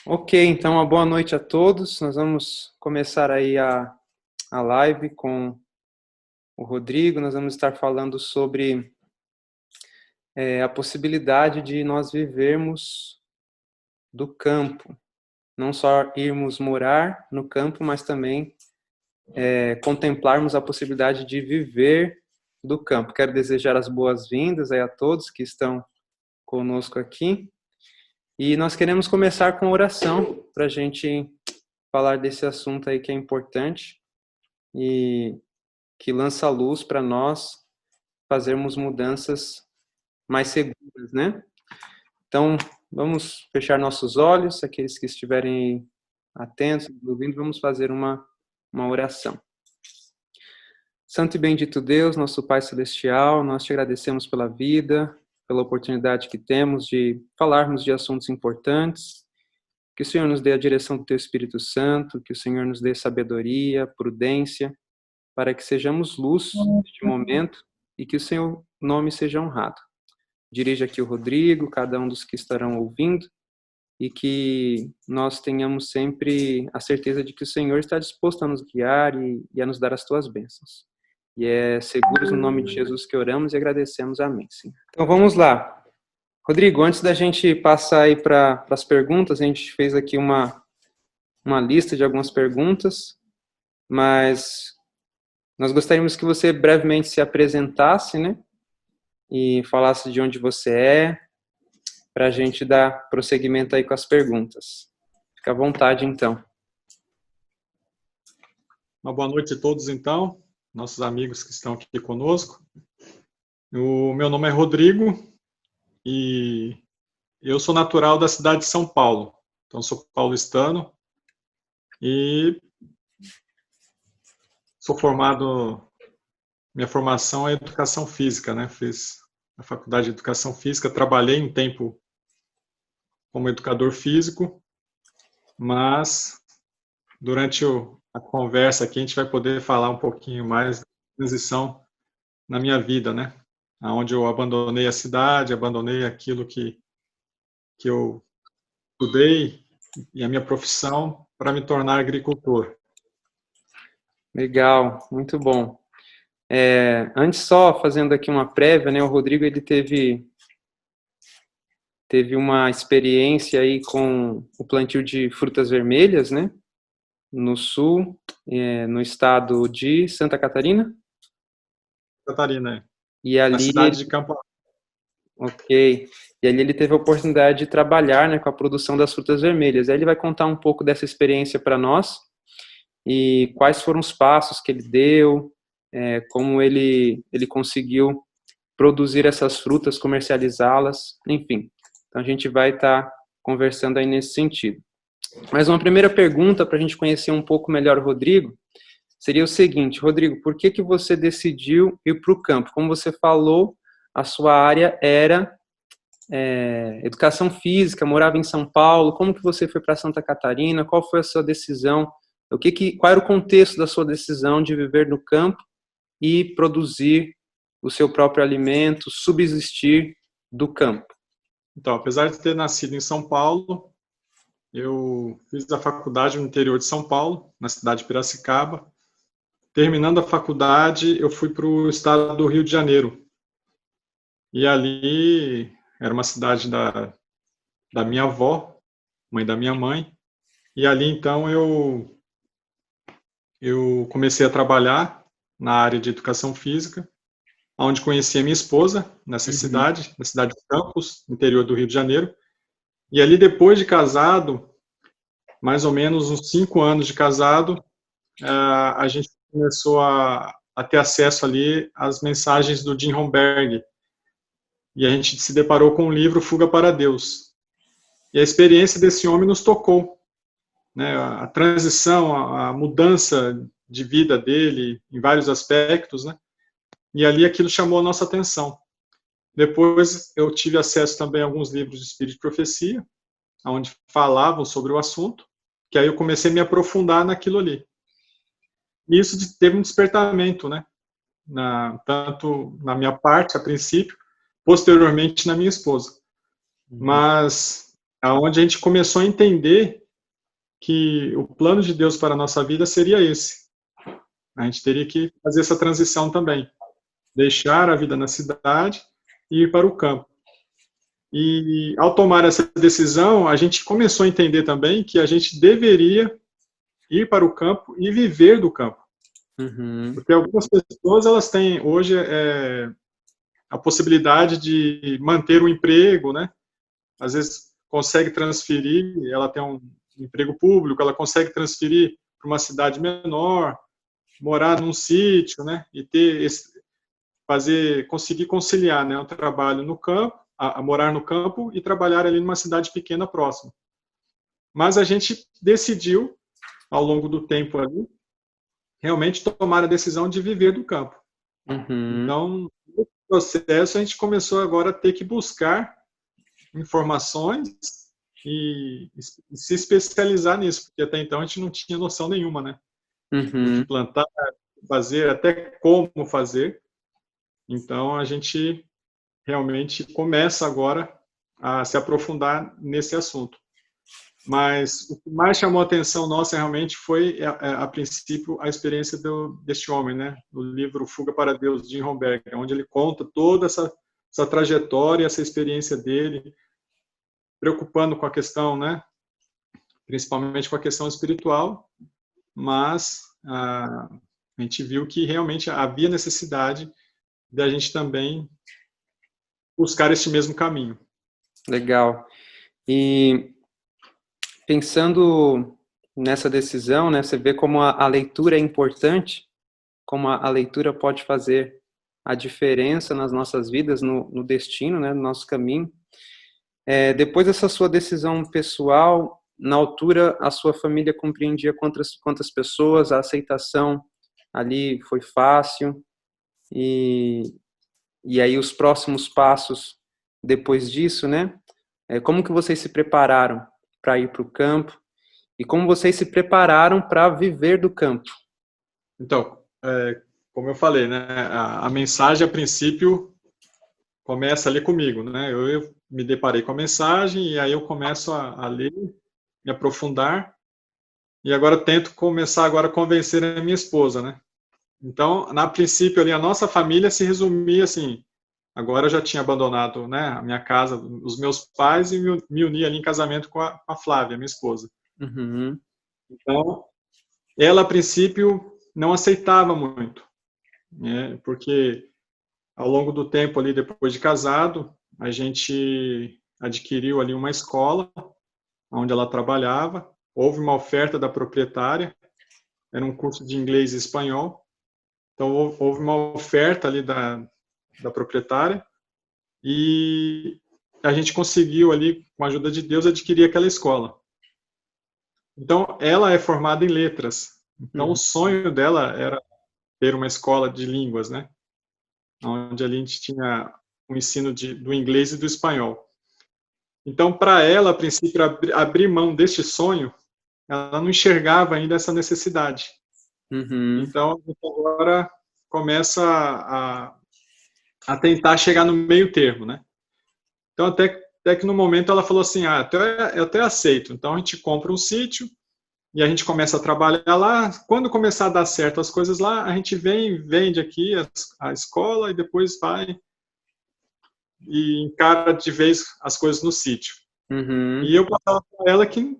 Ok, então uma boa noite a todos. Nós vamos começar aí a live com o Rodrigo. Nós vamos estar falando sobre a possibilidade de nós vivermos do campo. Não só irmos morar no campo, mas também contemplarmos a possibilidade de viver do campo. Quero desejar as boas-vindas aí a todos que estão conosco aqui. E nós queremos começar com oração para a gente falar desse assunto aí que é importante e que lança luz para nós fazermos mudanças mais seguras, né? Então, vamos fechar nossos olhos, aqueles que estiverem atentos, ouvindo, vamos fazer uma oração. Santo e bendito Deus, nosso Pai Celestial, nós te agradecemos pela vida, pela oportunidade que temos de falarmos de assuntos importantes. Que o Senhor nos dê a direção do Teu Espírito Santo, que o Senhor nos dê sabedoria, prudência, para que sejamos luz neste momento e que o Seu nome seja honrado. Dirija aqui o Rodrigo, cada um dos que estarão ouvindo, e que nós tenhamos sempre a certeza de que o Senhor está disposto a nos guiar e a nos dar as Tuas bênçãos. E é seguros no nome de Jesus que oramos e agradecemos. Amém, Senhor. Então vamos lá. Rodrigo, antes da gente passar aí para as perguntas, a gente fez aqui uma lista de algumas perguntas, mas nós gostaríamos que você brevemente se apresentasse, né? E falasse de onde você é, para a gente dar prosseguimento aí com as perguntas. Fica à vontade, então. Uma boa noite a todos, então, nossos amigos que estão aqui conosco. O meu nome é Rodrigo e eu sou natural da cidade de São Paulo. Então, sou paulistano e sou formado. Minha formação é educação física, né? Fiz a faculdade de educação física, trabalhei um tempo como educador físico, mas durante a conversa aqui a gente vai poder falar um pouquinho mais da transição na minha vida, né? Onde eu abandonei a cidade, abandonei aquilo que eu estudei e a minha profissão para me tornar agricultor. Legal, muito bom. Antes, só fazendo aqui uma prévia, né? O Rodrigo ele teve uma experiência aí com o plantio de frutas vermelhas, né? No sul, no estado de Santa Catarina. Catarina, E ali, na cidade de Campo. ok. E ali ele teve a oportunidade de trabalhar, né, com a produção das frutas vermelhas. Aí ele vai contar um pouco dessa experiência para nós e quais foram os passos que ele deu, como ele conseguiu produzir essas frutas, comercializá-las, enfim. Então a gente vai estar conversando aí nesse sentido. Mas uma primeira pergunta para a gente conhecer um pouco melhor o Rodrigo seria o seguinte: Rodrigo, por que você decidiu ir para o campo? Como você falou, a sua área era educação física, morava em São Paulo. Como que você foi para Santa Catarina? Qual foi a sua decisão? Qual era o contexto da sua decisão de viver no campo e produzir o seu próprio alimento, subsistir do campo? Então, apesar de ter nascido em São Paulo, eu fiz a faculdade no interior de São Paulo, na cidade de Piracicaba. Terminando a faculdade, eu fui para o estado do Rio de Janeiro. E ali era uma cidade da minha avó, mãe da minha mãe. E ali, então, eu comecei a trabalhar na área de educação física, onde conheci a minha esposa, nessa cidade, na cidade de Campos, interior do Rio de Janeiro. E ali, depois de casado, mais ou menos uns 5 anos de casado, a gente começou a ter acesso ali às mensagens do Jim Romberg. E a gente se deparou com o livro Fuga para Deus. E a experiência desse homem nos tocou, né? A transição, a mudança de vida dele em vários aspectos, né? E ali aquilo chamou a nossa atenção. Depois eu tive acesso também a alguns livros de Espírito de Profecia, onde falavam sobre o assunto, que aí eu comecei a me aprofundar naquilo ali. E isso teve um despertamento, né? Tanto na minha parte, a princípio, posteriormente na minha esposa. Mas aonde a gente começou a entender que o plano de Deus para a nossa vida seria esse. A gente teria que fazer essa transição também, deixar a vida na cidade e ir para o campo. E ao tomar essa decisão, a gente começou a entender também que a gente deveria ir para o campo e viver do campo. Uhum. Porque algumas pessoas, elas têm hoje a possibilidade de manter um emprego, né? Às vezes consegue transferir, ela tem um emprego público, ela consegue transferir para uma cidade menor, morar num sítio, né? E ter conseguir conciliar, né, o trabalho no campo, a morar no campo e trabalhar ali numa cidade pequena próxima. Mas a gente decidiu, ao longo do tempo ali, realmente tomar a decisão de viver do campo. Uhum. Então, no processo, a gente começou agora a ter que buscar informações e se especializar nisso, porque até então a gente não tinha noção nenhuma, né? Do que Uhum. plantar, fazer, até como fazer. Então, a gente realmente começa agora a se aprofundar nesse assunto. Mas o que mais chamou a atenção nossa realmente foi, a princípio, a experiência deste homem, né? No livro Fuga para Deus, de Jim Romberg, onde ele conta toda essa trajetória, essa experiência dele, preocupando com a questão, né? Principalmente com a questão espiritual, mas a gente viu que realmente havia necessidade de a gente também buscar este mesmo caminho. Legal. E pensando nessa decisão, né, você vê como a leitura é importante, como a leitura pode fazer a diferença nas nossas vidas, no destino, né, no nosso caminho. Depois dessa sua decisão pessoal, na altura, a sua família compreendia quantas pessoas, a aceitação ali foi fácil, e aí os próximos passos depois disso, né? Como que vocês se prepararam para ir para o campo e como vocês se prepararam para viver do campo? Então, como eu falei, né, a mensagem, a princípio, começa ali comigo, né? Eu me deparei com a mensagem e aí eu começo a ler, me aprofundar e agora tento começar agora a convencer a minha esposa, né? Então, na princípio ali a nossa família se resumia assim. Agora eu já tinha abandonado, né, a minha casa, os meus pais e me uni ali em casamento com a Flávia, minha esposa. Uhum. Então, ela a princípio não aceitava muito, né? Porque ao longo do tempo ali depois de casado, a gente adquiriu ali uma escola onde ela trabalhava, houve uma oferta da proprietária, era um curso de inglês e espanhol, então houve uma oferta ali da proprietária e a gente conseguiu ali, com a ajuda de Deus, adquirir aquela escola. Então, ela é formada em letras, então o sonho dela era ter uma escola de línguas, né? Onde a gente tinha o ensino do inglês e do espanhol. Então, para ela, a princípio, abrir mão deste sonho, ela não enxergava ainda essa necessidade. Uhum. Então, a gente agora começa a tentar chegar no meio termo, né? Então, até que no momento ela falou assim, eu até aceito. Então, a gente compra um sítio e a gente começa a trabalhar lá. Quando começar a dar certo as coisas lá, a gente vende aqui a escola e depois vai e encara de vez as coisas no sítio. Uhum. E eu passava para ela que,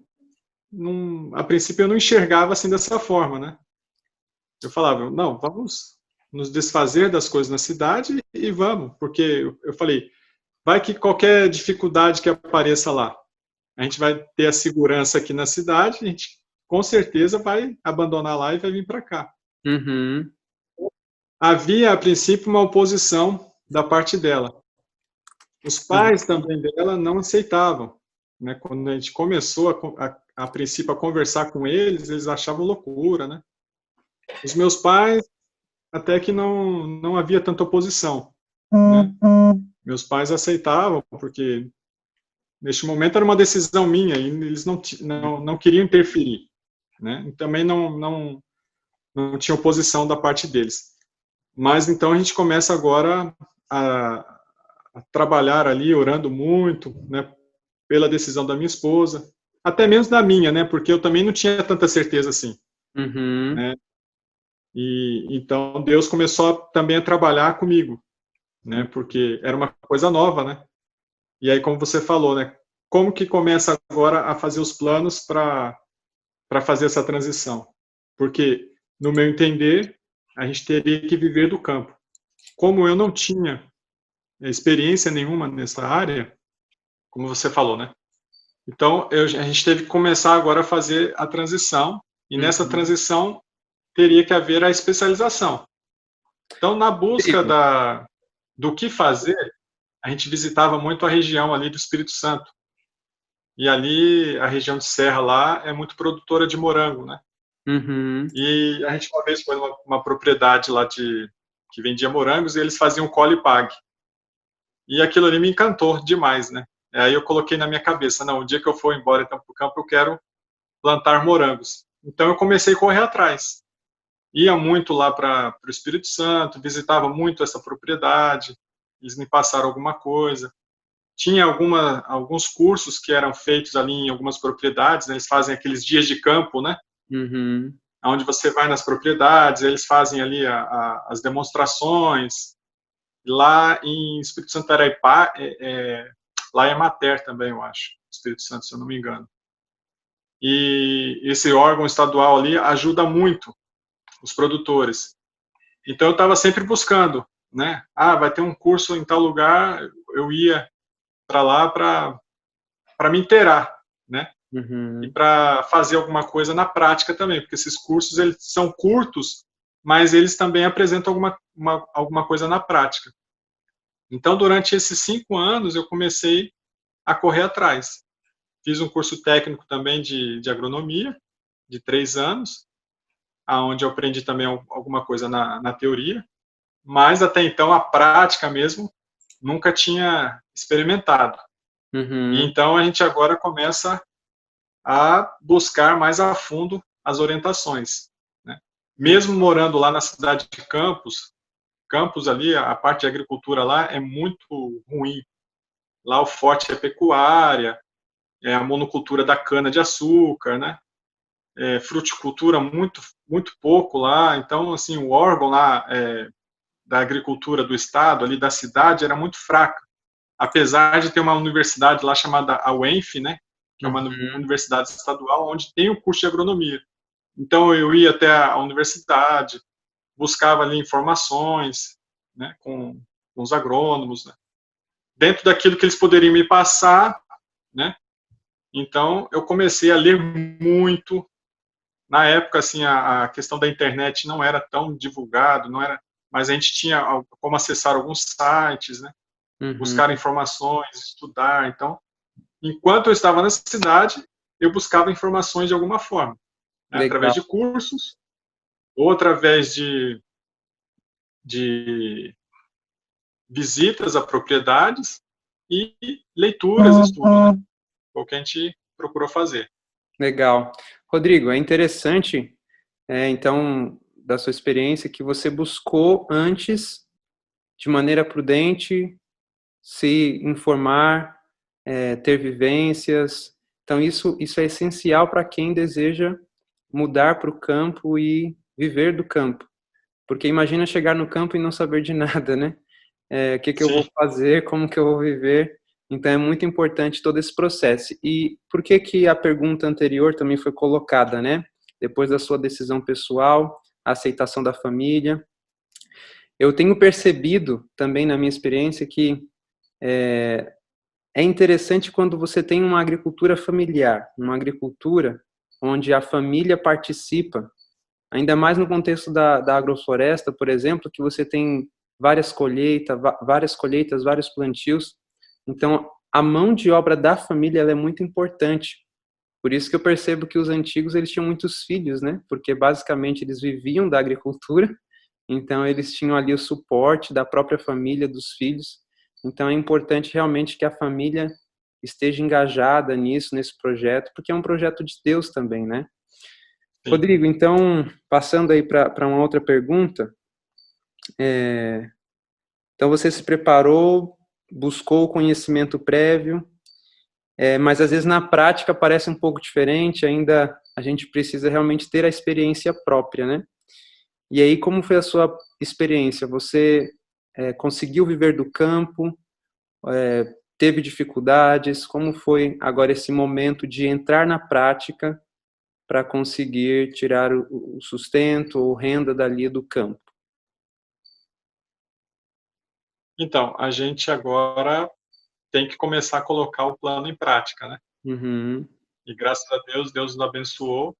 a princípio, eu não enxergava assim dessa forma, né? Eu falava, não, vamos nos desfazer das coisas na cidade e vamos, porque eu falei, vai que qualquer dificuldade que apareça lá, a gente vai ter a segurança aqui na cidade, a gente com certeza vai abandonar lá e vai vir para cá. Uhum. Havia, a princípio, uma oposição da parte dela. Os Uhum. pais também dela não aceitavam, né? Quando a gente começou a princípio a conversar com eles, eles achavam loucura, né? Os meus pais até que não havia tanta oposição, né? Meus pais aceitavam porque neste momento era uma decisão minha e eles não queriam interferir, né? E também não tinha oposição da parte deles. Mas então a gente começa agora a trabalhar ali, orando muito, né? pela decisão da minha esposa, até mesmo da minha, né? Porque eu também não tinha tanta certeza assim, Uhum. né? E então Deus começou também a trabalhar comigo, né? Porque era uma coisa nova, né? E aí, como você falou, né? Como que começa agora a fazer os planos para fazer essa transição? Porque, no meu entender, a gente teria que viver do campo. Como eu não tinha experiência nenhuma nessa área, como você falou, né? Então, a gente teve que começar agora a fazer a transição, e nessa Uhum. transição teria que haver a especialização. Então, na busca Rodrigo, do que fazer, a gente visitava muito a região ali do Espírito Santo. E ali, a região de Serra lá é muito produtora de morango, né? uhum. E a gente uma vez foi numa propriedade lá que vendia morangos e eles faziam colhe e pague. E aquilo ali me encantou demais, né? Aí eu coloquei na minha cabeça, não, o dia que eu for embora então para o campo, eu quero plantar morangos. Então eu comecei a correr atrás. Ia muito lá para o Espírito Santo, visitava muito essa propriedade, eles me passaram alguma coisa. Tinha alguns cursos que eram feitos ali em algumas propriedades, né? Eles fazem aqueles dias de campo, né? Uhum. Onde você vai nas propriedades, eles fazem ali as demonstrações. Lá em Espírito Santo Araipá, lá é Mater também, eu acho, Espírito Santo, se eu não me engano. E esse órgão estadual ali ajuda muito os produtores. Então eu estava sempre buscando, né? Ah, vai ter um curso em tal lugar, eu ia para lá para me inteirar, né? E Uhum. para fazer alguma coisa na prática também, porque esses cursos eles são curtos, mas eles também apresentam alguma coisa na prática. Então, durante esses 5 anos, eu comecei a correr atrás. Fiz um curso técnico também de agronomia, de 3 anos, onde eu aprendi também alguma coisa na teoria, mas até então a prática mesmo nunca tinha experimentado. E Uhum. então a gente agora começa a buscar mais a fundo as orientações, né? Mesmo morando lá na cidade de Campos, Campos ali, a parte de agricultura lá é muito ruim. Lá o forte é pecuária, é a monocultura da cana de açúcar, né? Fruticultura muito pouco lá. Então, assim, o órgão lá da agricultura do estado, ali da cidade, era muito fraca. Apesar de ter uma universidade lá chamada a UENF, né? Que é uma Uhum. universidade estadual onde tem o curso de agronomia. Então, eu ia até a universidade, buscava ali informações, né? Com os agrônomos, né? Dentro daquilo que eles poderiam me passar, né? Então, eu comecei a ler muito. Na época, assim, a questão da internet não era tão divulgado, não era, mas a gente tinha como acessar alguns sites, né? Uhum. Buscar informações, estudar. Então, enquanto eu estava na cidade, eu buscava informações de alguma forma, né? Através Legal. de cursos, ou através de visitas a propriedades e leituras, estudo, né? Foi o que a gente procurou fazer. Legal. Rodrigo, é interessante, então, da sua experiência, que você buscou antes, de maneira prudente, se informar, ter vivências. Então, isso é essencial para quem deseja mudar para o campo e viver do campo. Porque imagina chegar no campo e não saber de nada, né? O que que eu Sim, vou fazer, como que eu vou viver. Então é muito importante todo esse processo. E por que que a pergunta anterior também foi colocada, né? Depois da sua decisão pessoal, a aceitação da família. Eu tenho percebido também na minha experiência que é interessante quando você tem uma agricultura familiar, uma agricultura onde a família participa, ainda mais no contexto da agrofloresta, por exemplo, que você tem várias colheitas, vários plantios. Então, a mão de obra da família ela é muito importante. Por isso que eu percebo que os antigos eles tinham muitos filhos, né? Porque basicamente eles viviam da agricultura, então eles tinham ali o suporte da própria família, dos filhos. Então é importante realmente que a família esteja engajada nisso, nesse projeto, porque é um projeto de Deus também, né? sim. Rodrigo, então, passando aí para uma outra pergunta, então você se preparou, buscou o conhecimento prévio, mas às vezes na prática parece um pouco diferente, ainda a gente precisa realmente ter a experiência própria, né? E aí, como foi a sua experiência? Você conseguiu viver do campo? Teve dificuldades? Como foi agora esse momento de entrar na prática para conseguir tirar o sustento ou renda dali do campo? Então, a gente agora tem que começar a colocar o plano em prática, né? Uhum, E graças a Deus, Deus nos abençoou,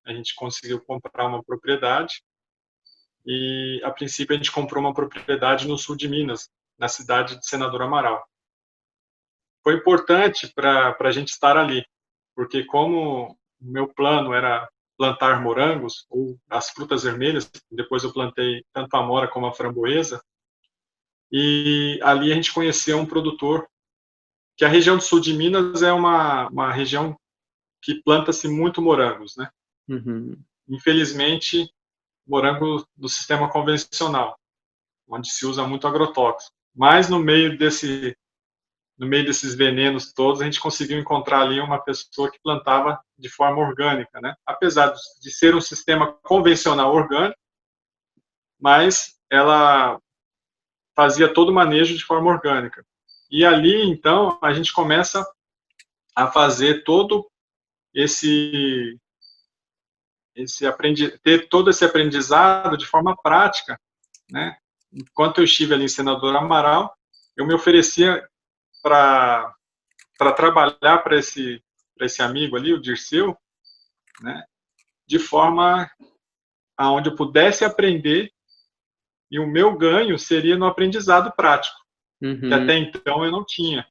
a gente conseguiu comprar uma propriedade e, a princípio, a gente comprou uma propriedade no sul de Minas, na cidade de Senador Amaral. Foi importante para a gente estar ali, porque como o meu plano era plantar morangos, ou as frutas vermelhas, depois eu plantei tanto a amora como a framboesa, e ali a gente conheceu um produtor, que a região do sul de Minas é uma região que planta-se muito morangos, né? uhum, Infelizmente, morango do sistema convencional, onde se usa muito agrotóxico. Mas no meio desses venenos todos, a gente conseguiu encontrar ali uma pessoa que plantava de forma orgânica, né? Apesar de ser um sistema convencional orgânico, mas ela fazia todo o manejo de forma orgânica. E ali, então, a gente começa a fazer todo esse ter todo esse aprendizado de forma prática, né? Enquanto eu estive ali em Senador Amaral, eu me oferecia para trabalhar para esse amigo ali, o Dirceu, né? De forma aonde eu pudesse aprender e o meu ganho seria no aprendizado prático, que uhum, até então eu não tinha.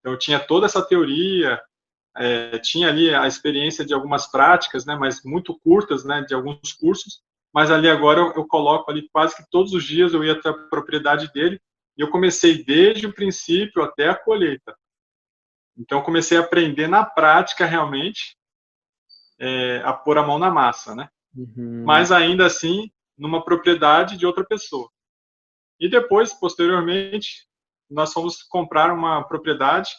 Eu tinha toda essa teoria, tinha ali a experiência de algumas práticas, né, mas muito curtas, né, de alguns cursos, mas ali agora eu coloco ali quase que todos os dias eu ia até a propriedade dele e eu comecei desde o princípio até a colheita. Então eu comecei a aprender na prática realmente a pôr a mão na massa, né? uhum. Mas ainda assim numa propriedade de outra pessoa. E depois, posteriormente, nós fomos comprar uma propriedade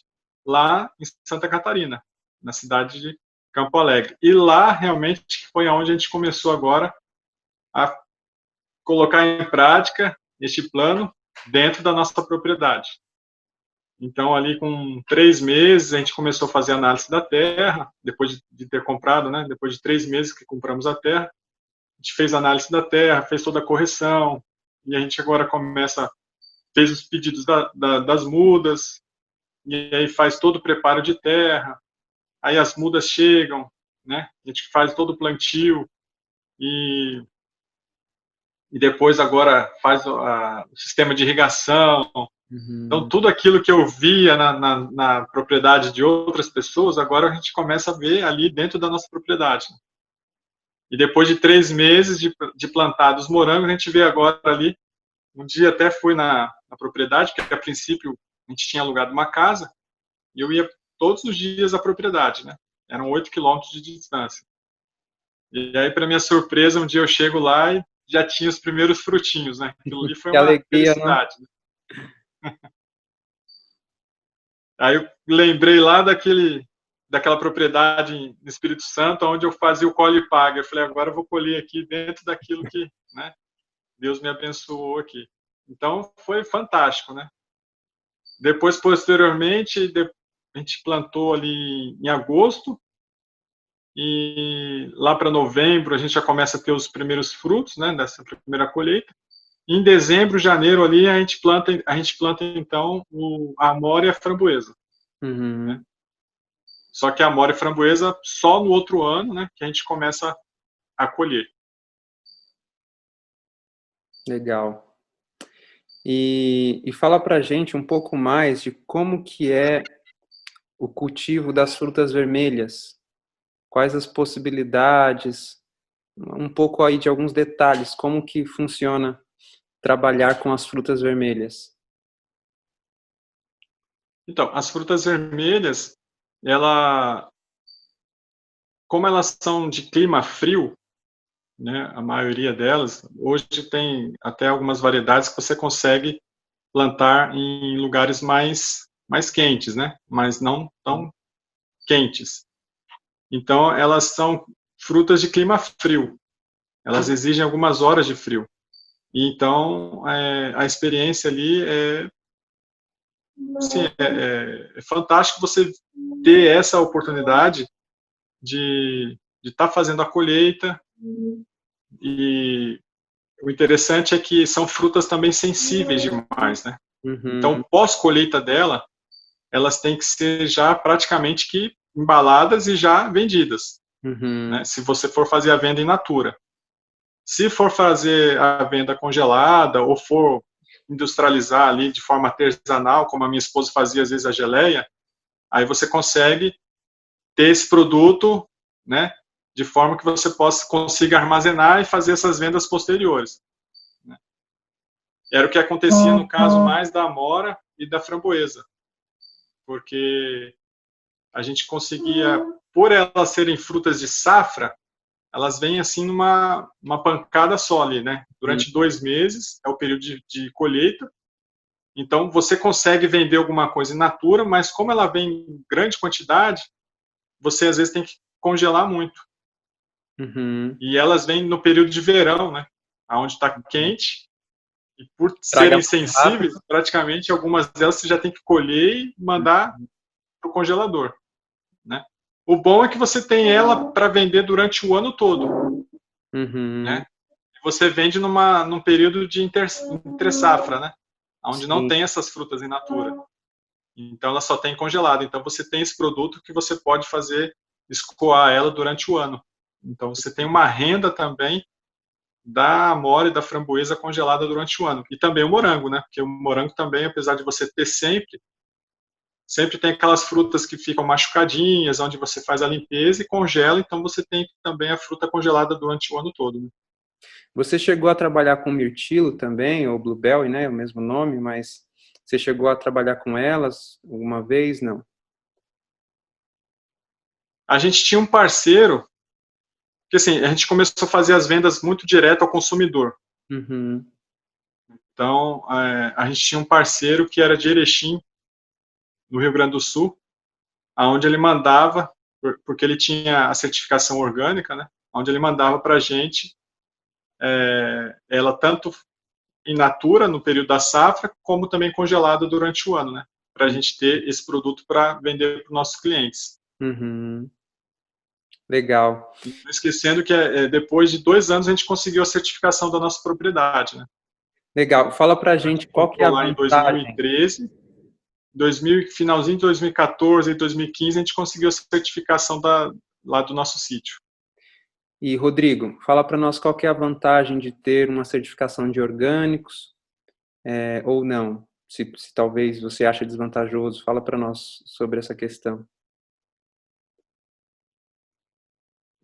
lá em Santa Catarina, na cidade de Campo Alegre. E lá realmente foi onde a gente começou agora a colocar em prática este plano dentro da nossa propriedade. Então, ali com 3 meses, a gente começou a fazer análise da terra, depois de ter comprado, né? Depois de 3 meses que compramos a terra, a gente fez a análise da terra, fez toda a correção, e a gente agora fez os pedidos das mudas, e aí faz todo o preparo de terra, aí as mudas chegam, né? A gente faz todo o plantio, e, e depois agora faz o sistema de irrigação. Então, Uhum. tudo aquilo que eu via na propriedade de outras pessoas, agora a gente começa a ver ali dentro da nossa propriedade. E depois de 3 meses de plantados morangos, a gente vê agora ali. Um dia até fui na propriedade, porque a princípio a gente tinha alugado uma casa, e eu ia todos os dias à propriedade, né? Eram 8 quilômetros de distância. E aí, para minha surpresa, um dia eu chego lá e já tinha os primeiros frutinhos, né? Aquilo ali foi Que uma alegria, não? felicidade. Né? Aí eu lembrei lá daquela propriedade no Espírito Santo, onde eu fazia o colhe e paga. Eu falei, agora eu vou colher aqui dentro daquilo que, né, Deus me abençoou aqui. Então, foi fantástico, né? Depois, posteriormente, a gente plantou ali em agosto, e lá para novembro a gente já começa a ter os primeiros frutos, né, dessa primeira colheita. Em dezembro, janeiro ali a gente planta então a amora e a framboesa, né? Uhum. Só que a amora e a framboesa só no outro ano, né, que a gente começa a colher. Legal. E fala pra gente um pouco mais de como que é o cultivo das frutas vermelhas. Quais as possibilidades, um pouco aí de alguns detalhes, como que funciona trabalhar com as frutas vermelhas. Então, as frutas vermelhas, como elas são de clima frio, né, a maioria delas, hoje tem até algumas variedades que você consegue plantar em lugares mais quentes, né? Mas não tão quentes. Então, elas são frutas de clima frio. Elas exigem algumas horas de frio. E então, a experiência ali assim, é fantástico você ter essa oportunidade de estar fazendo a colheita. E o interessante é que são frutas também sensíveis demais, né? Então, pós-colheita dela, elas têm que ser já praticamente que embaladas e já vendidas, né? Se você for fazer a venda in natura. Se for fazer a venda congelada ou for industrializar ali de forma artesanal, como a minha esposa fazia às vezes a geleia, aí você consegue ter esse produto, né, de forma que você consiga armazenar e fazer essas vendas posteriores. Né? Era o que acontecia no caso mais da amora e da framboesa, porque a gente conseguia, por elas serem frutas de safra, elas vêm assim numa pancada só ali, né? Durante 2 meses, é o período de colheita. Então, você consegue vender alguma coisa in natura, mas como ela vem em grande quantidade, você às vezes tem que congelar muito. E elas vêm no período de verão, né? Onde está quente. E por serem sensíveis, praticamente algumas delas você já tem que colher e mandar para o congelador. Né? O bom é que você tem ela para vender durante o ano todo. Né? Você vende num período de entre safra, né? Onde não tem essas frutas in natura. Então, ela só tem congelada. Então, você tem esse produto que você pode fazer escoar ela durante o ano. Então, você tem uma renda também da amora e da framboesa congelada durante o ano. E também o morango, né? Porque o morango também, apesar de você ter sempre tem aquelas frutas que ficam machucadinhas, onde você faz a limpeza e congela, então você tem também a fruta congelada durante o ano todo. Né? Você chegou a trabalhar com mirtilo também, ou blueberry, né? O mesmo nome, mas você chegou a trabalhar com elas alguma vez? Não. A gente tinha um parceiro, que assim, a gente começou a fazer as vendas muito direto ao consumidor. Então, a gente tinha um parceiro que era de Erechim, no Rio Grande do Sul, aonde ele mandava, porque ele tinha a certificação orgânica, né? Onde ele mandava para a gente ela tanto in natura, no período da safra, como também congelada durante o ano, né? Para a gente ter esse produto para vender para os nossos clientes. Legal. Não esquecendo que depois de 2 anos a gente conseguiu a certificação da nossa propriedade, né? Legal. Fala para a gente qual que é a lá em vantagem. 2013, finalzinho de 2014 e 2015 a gente conseguiu a certificação lá do nosso sítio. E, Rodrigo, fala para nós qual que é a vantagem de ter uma certificação de orgânicos, ou não. Se talvez você acha desvantajoso, fala para nós sobre essa questão.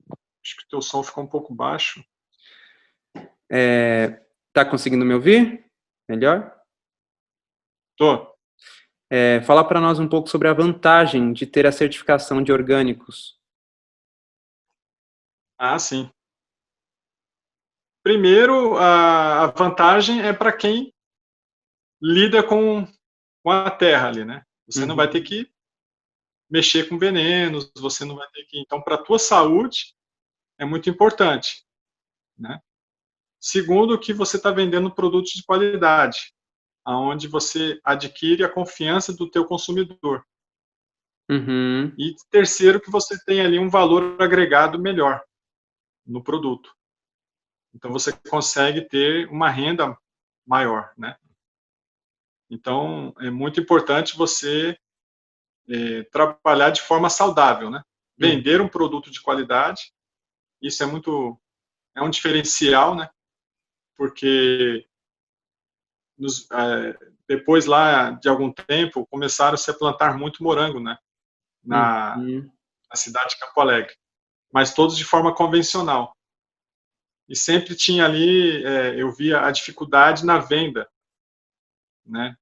Acho que o teu som ficou um pouco baixo. Tá conseguindo me ouvir? Melhor? Tô. Fala para nós um pouco sobre a vantagem de ter a certificação de orgânicos. Ah, sim. Primeiro, a vantagem é para quem lida com a terra ali, né? Você não vai ter que mexer com venenos, você não vai ter que... Então, para a tua saúde, é muito importante, né? Segundo, que você está vendendo produtos de qualidade, aonde você adquire a confiança do teu consumidor. E terceiro, que você tem ali um valor agregado melhor no produto. Então, você consegue ter uma renda maior, né? Então, é muito importante você trabalhar de forma saudável, né? Vender um produto de qualidade, isso é um diferencial, né? Porque depois lá de algum tempo começaram -se a plantar muito morango, né? Na cidade de Campo Alegre, mas todos de forma convencional. E sempre tinha ali, eu via a dificuldade na venda, né?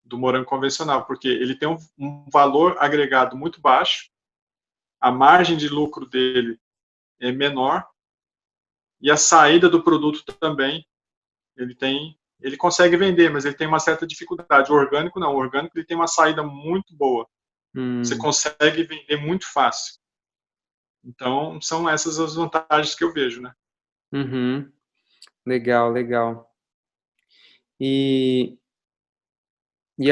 Do morango convencional, porque ele tem um valor agregado muito baixo, a margem de lucro dele é menor e a saída do produto também ele tem ele consegue vender, mas ele tem uma certa dificuldade. O orgânico não, o orgânico ele tem uma saída muito boa. Você consegue vender muito fácil. Então, são essas as vantagens que eu vejo, né? Uhum. Legal, legal. E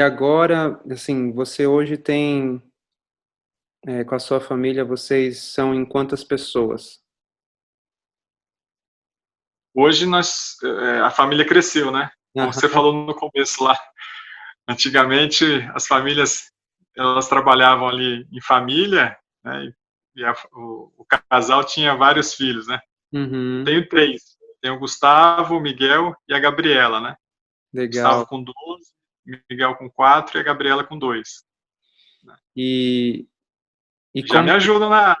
agora, assim, você hoje tem, com a sua família, vocês são em quantas pessoas? Hoje a família cresceu, né? Como você Aham. falou no começo lá, antigamente as famílias elas trabalhavam ali em família, né? E o casal tinha vários filhos, né? Eu Uhum. tenho 3. Tenho o Gustavo, o Miguel e a Gabriela, né? Gustavo Legal. com 12, Miguel com 4 e a Gabriela com 2. Né? E, Já me ajudam na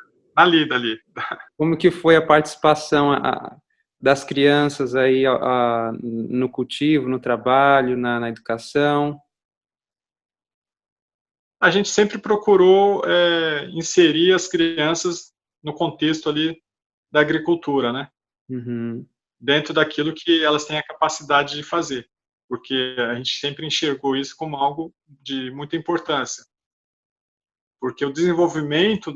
lida ali. como que foi a participação das crianças aí no cultivo, no trabalho, na educação? A gente sempre procurou inserir as crianças no contexto ali da agricultura, né? Uhum. Dentro daquilo que elas têm a capacidade de fazer, porque a gente sempre enxergou isso como algo de muita importância, porque o desenvolvimento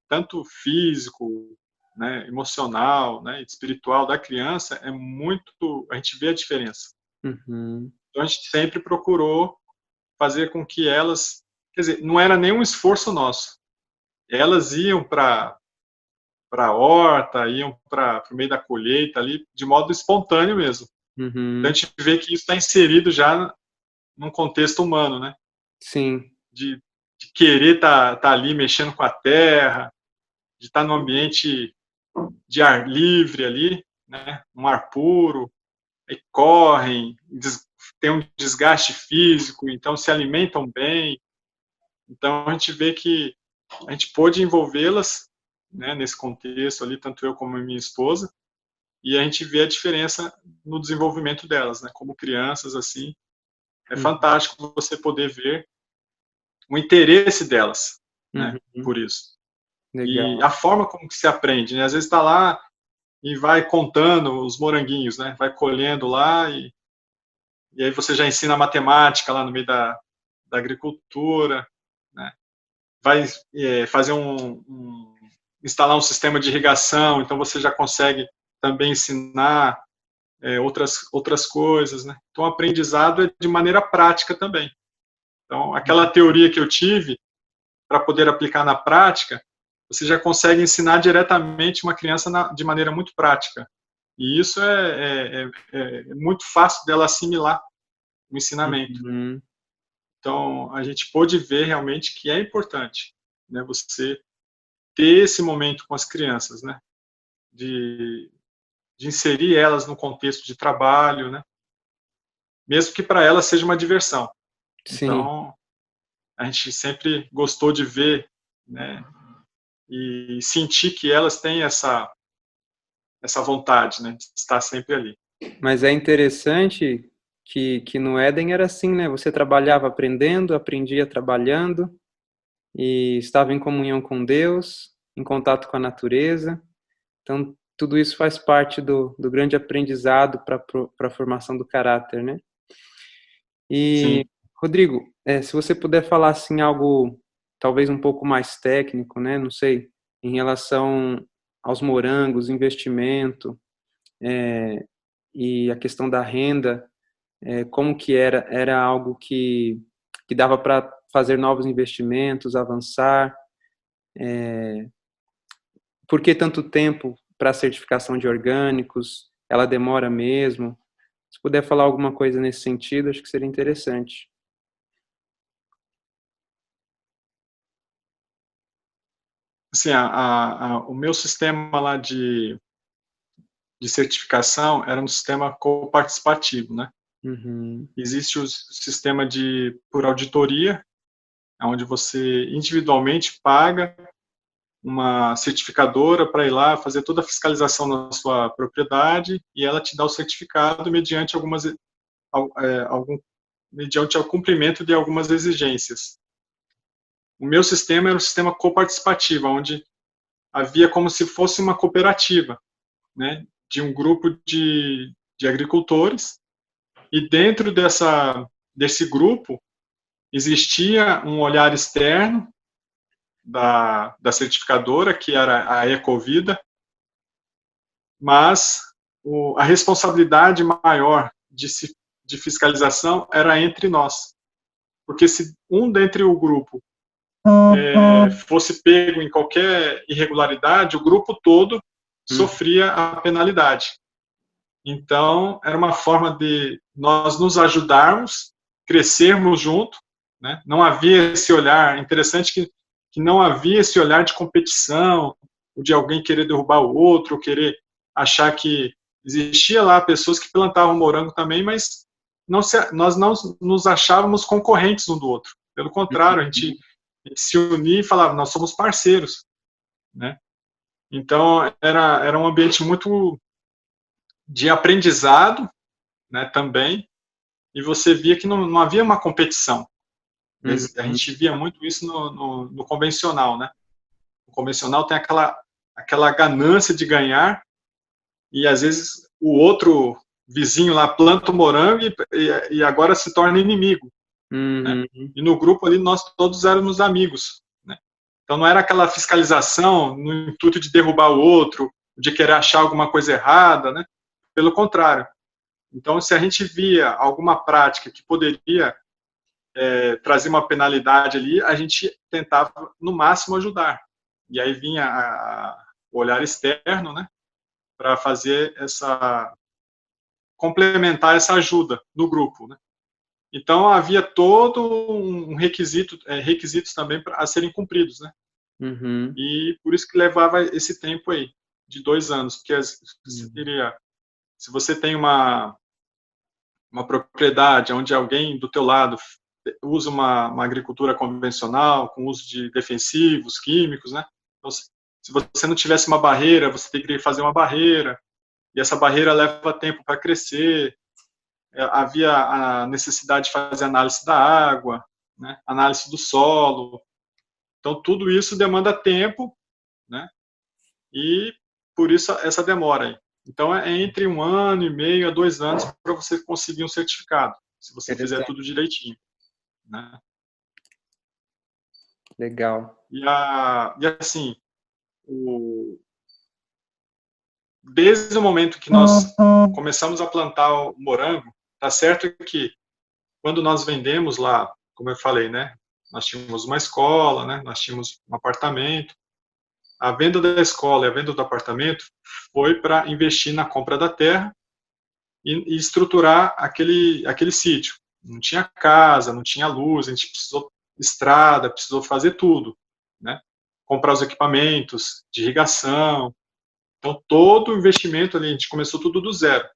tanto físico, né, emocional, né, espiritual da criança é muito, a gente vê a diferença. Uhum. Então a gente sempre procurou fazer com que elas, quer dizer, não era nenhum esforço nosso, elas iam para a horta, iam para o meio da colheita ali, de modo espontâneo mesmo. Então a Uhum. gente vê que isso está inserido já num contexto humano, né? Sim. De querer tá ali mexendo com a terra, de estar no ambiente de ar livre ali, né? Um ar puro, aí correm, tem um desgaste físico, então se alimentam bem. Então a gente vê que a gente pôde envolvê-las, né, nesse contexto ali, tanto eu como a minha esposa, e a gente vê a diferença no desenvolvimento delas, né, como crianças assim. É Uhum. fantástico você poder ver o interesse delas, né, Uhum. por isso. E Legal. a forma como que se aprende, né? Às vezes está lá e vai contando os moranguinhos, né? Vai colhendo lá e aí você já ensina matemática lá no meio da agricultura, né? Vai fazer instalar um sistema de irrigação, então você já consegue também ensinar outras coisas, né? Então, o aprendizado é de maneira prática também. Então, aquela teoria que eu tive para poder aplicar na prática, você já consegue ensinar diretamente uma criança de maneira muito prática. E isso é muito fácil dela assimilar o ensinamento. Uhum. Então, a gente pôde ver realmente que é importante, né, você ter esse momento com as crianças, né, de inserir elas no contexto de trabalho, né, mesmo que para elas seja uma diversão. Sim. Então, a gente sempre gostou de ver, né, e sentir que elas têm essa vontade, né, de estar sempre ali. Mas é interessante que no Éden era assim, né? Você trabalhava aprendendo, aprendia trabalhando e estava em comunhão com Deus, em contato com a natureza. Então, tudo isso faz parte do grande aprendizado para a formação do caráter, né? E, Sim, Rodrigo, se você puder falar assim algo talvez um pouco mais técnico, né? Não sei, em relação aos morangos, investimento, e a questão da renda, como que era? Era algo que dava para fazer novos investimentos, avançar? Por que tanto tempo para a certificação de orgânicos? Ela demora mesmo? Se puder falar alguma coisa nesse sentido, acho que seria interessante. assim, o meu sistema lá de certificação era um sistema coparticipativo, né? Uhum. Existe o sistema por auditoria, onde você individualmente paga uma certificadora para ir lá fazer toda a fiscalização na sua propriedade e ela te dá o certificado mediante mediante o cumprimento de algumas exigências. O meu sistema era um sistema coparticipativo, onde havia como se fosse uma cooperativa, né, de um grupo de agricultores, E dentro desse grupo, existia um olhar externo da certificadora, que era a Ecovida, mas a responsabilidade maior de fiscalização era entre nós. Porque se um dentre o grupo fosse pego em qualquer irregularidade, o grupo todo sofria a penalidade. Então, era uma forma de nós nos ajudarmos, crescermos junto, né? Não havia esse olhar, interessante que não havia esse olhar de competição, de alguém querer derrubar o outro, ou querer achar que existia lá pessoas que plantavam morango também, mas nós não nos achávamos concorrentes um do outro. Pelo contrário, a gente se unia e falava, nós somos parceiros, né? Então, era um ambiente muito de aprendizado, né, também, e você via que não havia uma competição. A gente via muito isso no convencional, né? O convencional tem aquela ganância de ganhar, e às vezes o outro vizinho lá planta o morango e agora se torna inimigo. Né? E no grupo ali nós todos éramos amigos. Né? Então não era aquela fiscalização no intuito de derrubar o outro, de querer achar alguma coisa errada, né? Pelo contrário. Então, se a gente via alguma prática que poderia trazer uma penalidade ali, a gente tentava, no máximo, ajudar. E aí vinha o olhar externo, né, para fazer complementar essa ajuda no grupo, né. Então, havia todo um requisitos também a serem cumpridos, né. E por isso que levava esse tempo aí, de 2 anos, porque se você tem uma propriedade onde alguém do teu lado usa uma agricultura convencional, com uso de defensivos, químicos, né? Então, se você não tivesse uma barreira, você teria que fazer uma barreira, e essa barreira leva tempo para crescer. Havia a necessidade de fazer análise da água, né? Análise do solo. Então, tudo isso demanda tempo, né? E por isso essa demora aí. Então, é entre 1 ano e meio a 2 anos para você conseguir um certificado, se você fizer tudo direitinho. Né? Legal. E assim, desde o momento que nós começamos a plantar o morango, tá certo que quando nós vendemos lá, como eu falei, né, nós tínhamos uma escola, né, nós tínhamos um apartamento. A venda da escola e a venda do apartamento foi para investir na compra da terra e estruturar aquele sítio. Não tinha casa, não tinha luz, a gente precisou estrada, precisou fazer tudo, né? Comprar os equipamentos de irrigação. Então, todo o investimento ali, a gente começou tudo do zero.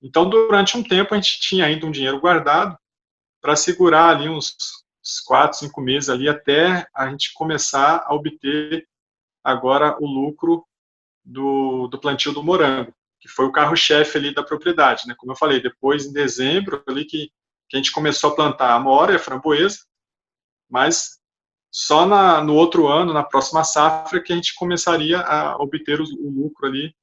Então, durante um tempo, a gente tinha ainda um dinheiro guardado para segurar ali uns 4, 5 meses ali até a gente começar a obter agora o lucro do plantio do morango, que foi o carro-chefe ali da propriedade, né? Como eu falei, depois em dezembro ali que a gente começou a plantar a amora e a framboesa, mas só no outro ano, na próxima safra, que a gente começaria a obter o lucro ali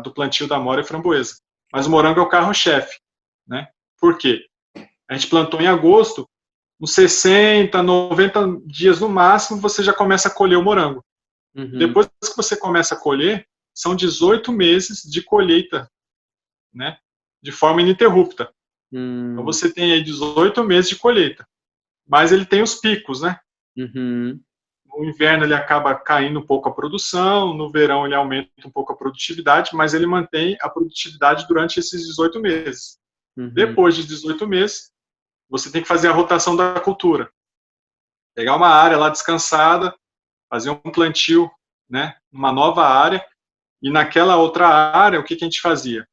do plantio da amora e framboesa. Mas o morango é o carro-chefe, né? Por quê? A gente plantou em agosto, uns 60, 90 dias no máximo, você já começa a colher o morango. Depois que você começa a colher, são 18 meses de colheita, né? De forma ininterrupta. Então você tem aí 18 meses de colheita. Mas ele tem os picos, né? No inverno ele acaba caindo um pouco a produção, no verão ele aumenta um pouco a produtividade, mas ele mantém a produtividade durante esses 18 meses. Depois de 18 meses, você tem que fazer a rotação da cultura. Pegar uma área lá descansada, fazer um plantio, né, numa nova área, e naquela outra área, o que a gente fazia?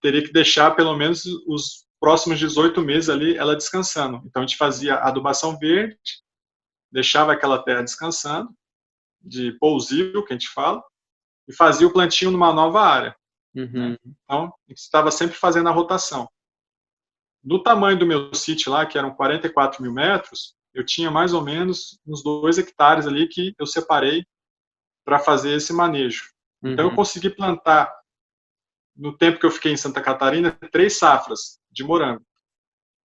Teria que deixar pelo menos os próximos 18 meses ali ela descansando. Então a gente fazia adubação verde, deixava aquela terra descansando, de pousio, que a gente fala, e fazia o plantio numa nova área. Né? Então a gente estava sempre fazendo a rotação. Do tamanho do meu sítio lá, que eram 44 mil metros, eu tinha mais ou menos uns 2 hectares ali que eu separei para fazer esse manejo. Então eu consegui plantar no tempo que eu fiquei em Santa Catarina, 3 safras de morango.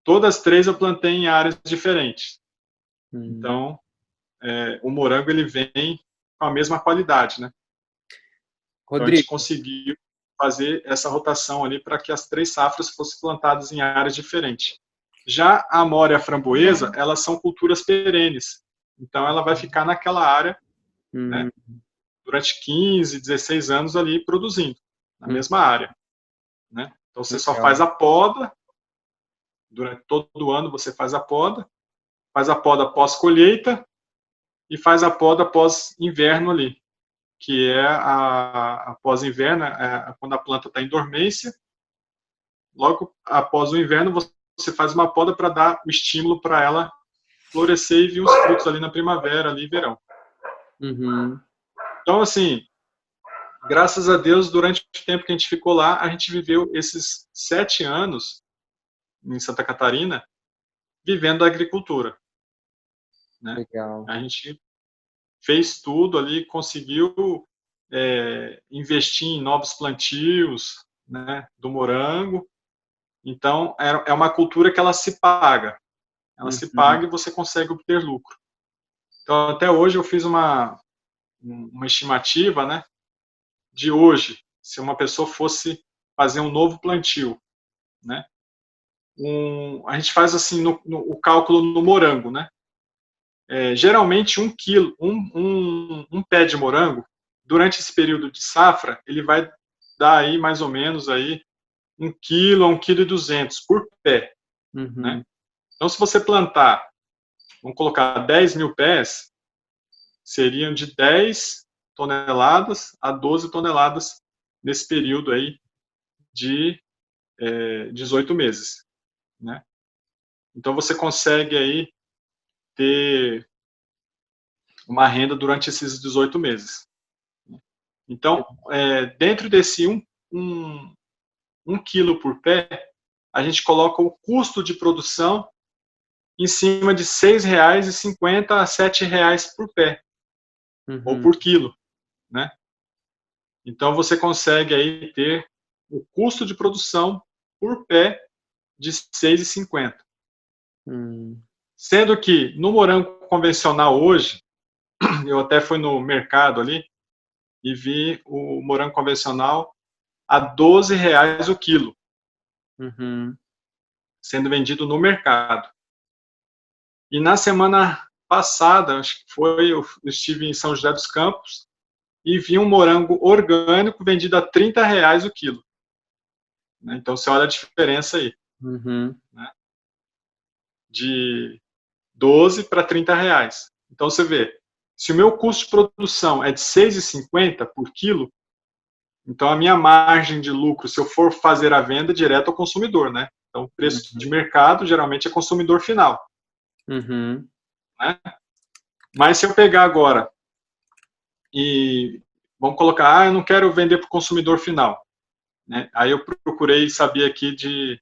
Todas 3 eu plantei em áreas diferentes. Então, o morango ele vem com a mesma qualidade, né? Então, a gente Rodrigo, conseguiu fazer essa rotação ali para que as 3 safras fossem plantadas em áreas diferentes. Já a amora e a framboesa, elas são culturas perenes. Então, ela vai ficar naquela área, né, durante 15, 16 anos ali produzindo, na mesma área. Né? Então, você só faz a poda, durante todo o ano você faz a poda pós-colheita e faz a poda pós-inverno ali, que é a pós-inverno, quando a planta está em dormência. Logo após o inverno, você faz uma poda para dar o estímulo para ela florescer e vir os frutos ali na primavera, ali verão. Então, assim, graças a Deus, durante o tempo que a gente ficou lá, a gente viveu esses 7 anos em Santa Catarina vivendo a agricultura. Né? legal. A gente fez tudo ali, conseguiu investir em novos plantios, né, do morango. Então, é uma cultura que ela se paga. Ela se paga e você consegue obter lucro. Então, até hoje eu fiz uma estimativa, né, de hoje, se uma pessoa fosse fazer um novo plantio, né, a gente faz assim o cálculo no morango, né? Geralmente um pé de morango, durante esse período de safra, ele vai dar aí mais ou menos aí 1 quilo a 1,2 kg por pé. Né? Então, se você plantar, vamos colocar 10 mil pés, seriam de 10 toneladas a 12 toneladas nesse período aí de 18 meses. Né? Então, você consegue aí ter uma renda durante esses 18 meses. Então, dentro desse 1 quilo por pé, a gente coloca o custo de produção em cima de R$ 6,50 a R$ 7,00 por pé, ou por quilo. Né? Então, você consegue aí ter o custo de produção por pé de R$ 6,50. Sendo que, no morango convencional hoje, eu até fui no mercado ali e vi o morango convencional a R$ 12,00 o quilo, sendo vendido no mercado. E na semana passada, acho que foi, eu estive em São José dos Campos e vi um morango orgânico vendido a R$ 30,00 o quilo. Então, você olha a diferença aí. Né? De 12 para R$ 30,00. Então, você vê, se o meu custo de produção é de R$ 6,50 por quilo, então a minha margem de lucro, se eu for fazer a venda direto ao consumidor, né? Então, o preço de mercado geralmente é consumidor final. Né? Mas se eu pegar agora e vamos colocar, eu não quero vender para o consumidor final. Né? Aí eu procurei saber aqui de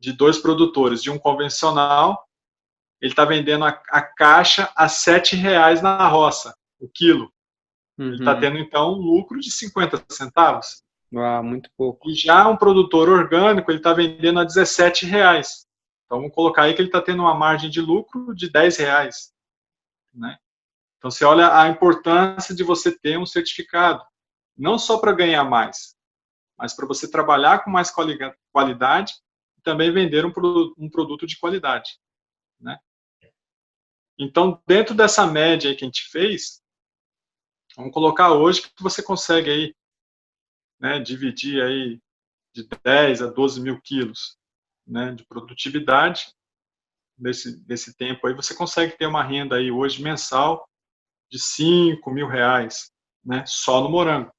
2 produtores, de um convencional, ele está vendendo a caixa a R$ 7,00 na roça, o quilo. Ele está tendo, então, um lucro de 50 centavos. Muito pouco. E já um produtor orgânico, ele está vendendo a R$ 17,00. Então, vamos colocar aí que ele está tendo uma margem de lucro de R$ 10,00. Né? Então, você olha a importância de você ter um certificado. Não só para ganhar mais, mas para você trabalhar com mais qualidade e também vender um produto de qualidade. Né? Então, dentro dessa média aí que a gente fez, vamos colocar hoje que você consegue aí, né, dividir aí de 10 a 12 mil quilos, né, de produtividade desse tempo aí, você consegue ter uma renda aí hoje mensal de R$ 5.000, né, só no morango.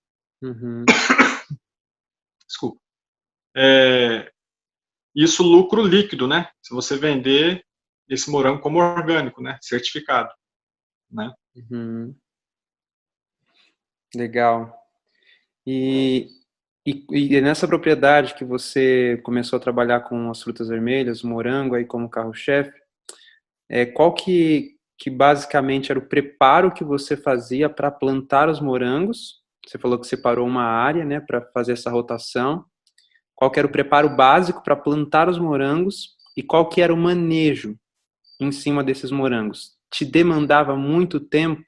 Desculpa. Isso lucro líquido, né, se você vender esse morango como orgânico, né, certificado. Né? Legal. E nessa propriedade que você começou a trabalhar com as frutas vermelhas, o morango aí como carro-chefe, qual que basicamente era o preparo que você fazia para plantar os morangos? Você falou que separou uma área, né, para fazer essa rotação. Qual que era o preparo básico para plantar os morangos e qual que era o manejo em cima desses morangos? Te demandava muito tempo?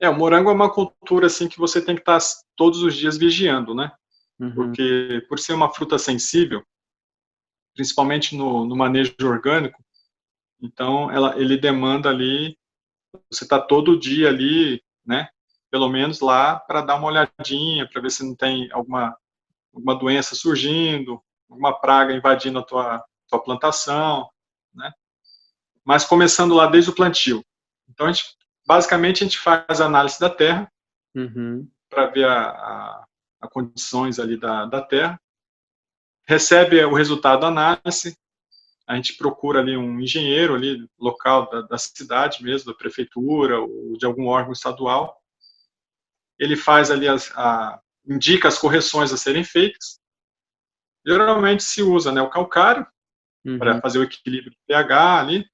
O morango é uma cultura assim que você tem que estar todos os dias vigiando, né? Uhum, Porque por ser uma fruta sensível, principalmente no manejo orgânico, então ele demanda ali, você está todo dia ali, né? Pelo menos lá para dar uma olhadinha, para ver se não tem alguma doença surgindo, alguma praga invadindo a tua plantação, né? Mas começando lá desde o plantio. Então basicamente a gente faz a análise da terra uhum, para ver a condições ali da terra, recebe o resultado da análise, a gente procura ali um engenheiro ali local da cidade mesmo, da prefeitura ou de algum órgão estadual. Ele faz ali indica as correções a serem feitas. Geralmente se usa, né, o calcário para uhum, fazer o equilíbrio do pH ali.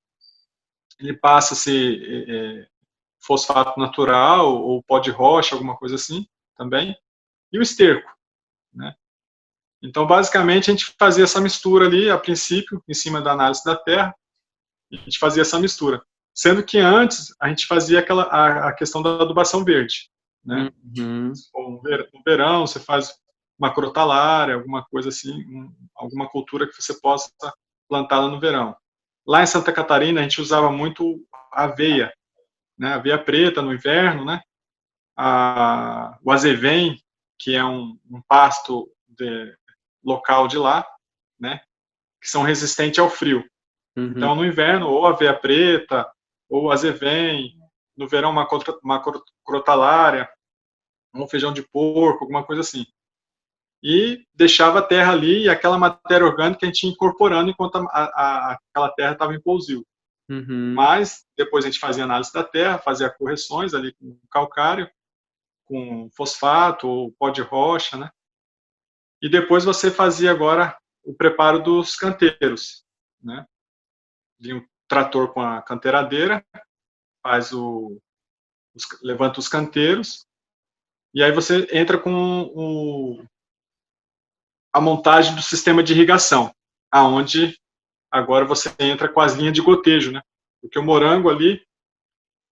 Ele passa-se fosfato natural ou pó de rocha, alguma coisa assim também. E o esterco, né? Então, basicamente, a gente fazia essa mistura ali, a princípio, em cima da análise da terra, a gente fazia essa mistura. Sendo que antes, a gente fazia a questão da adubação verde, né? uhum, No verão, você faz uma crotalária, alguma coisa assim, alguma cultura que você possa plantá-la no verão. Lá em Santa Catarina, a gente usava muito aveia, né? Aveia preta no inverno, né? O azevém, que é um pasto local de lá, né? Que são resistentes ao frio. uhum, Então, no inverno, ou aveia preta, ou azevém, no verão, uma crotalária, um feijão de porco, alguma coisa assim. E deixava a terra ali e aquela matéria orgânica a gente ia incorporando enquanto aquela terra estava em pousio. uhum, Mas depois a gente fazia análise da terra, fazia correções ali com calcário, com fosfato ou pó de rocha, né? E depois você fazia agora o preparo dos canteiros, né? Vinha um trator com a canteiradeira, levanta os canteiros, e aí você entra com a montagem do sistema de irrigação, aonde agora você entra com as linhas de gotejo, né? Porque o morango ali,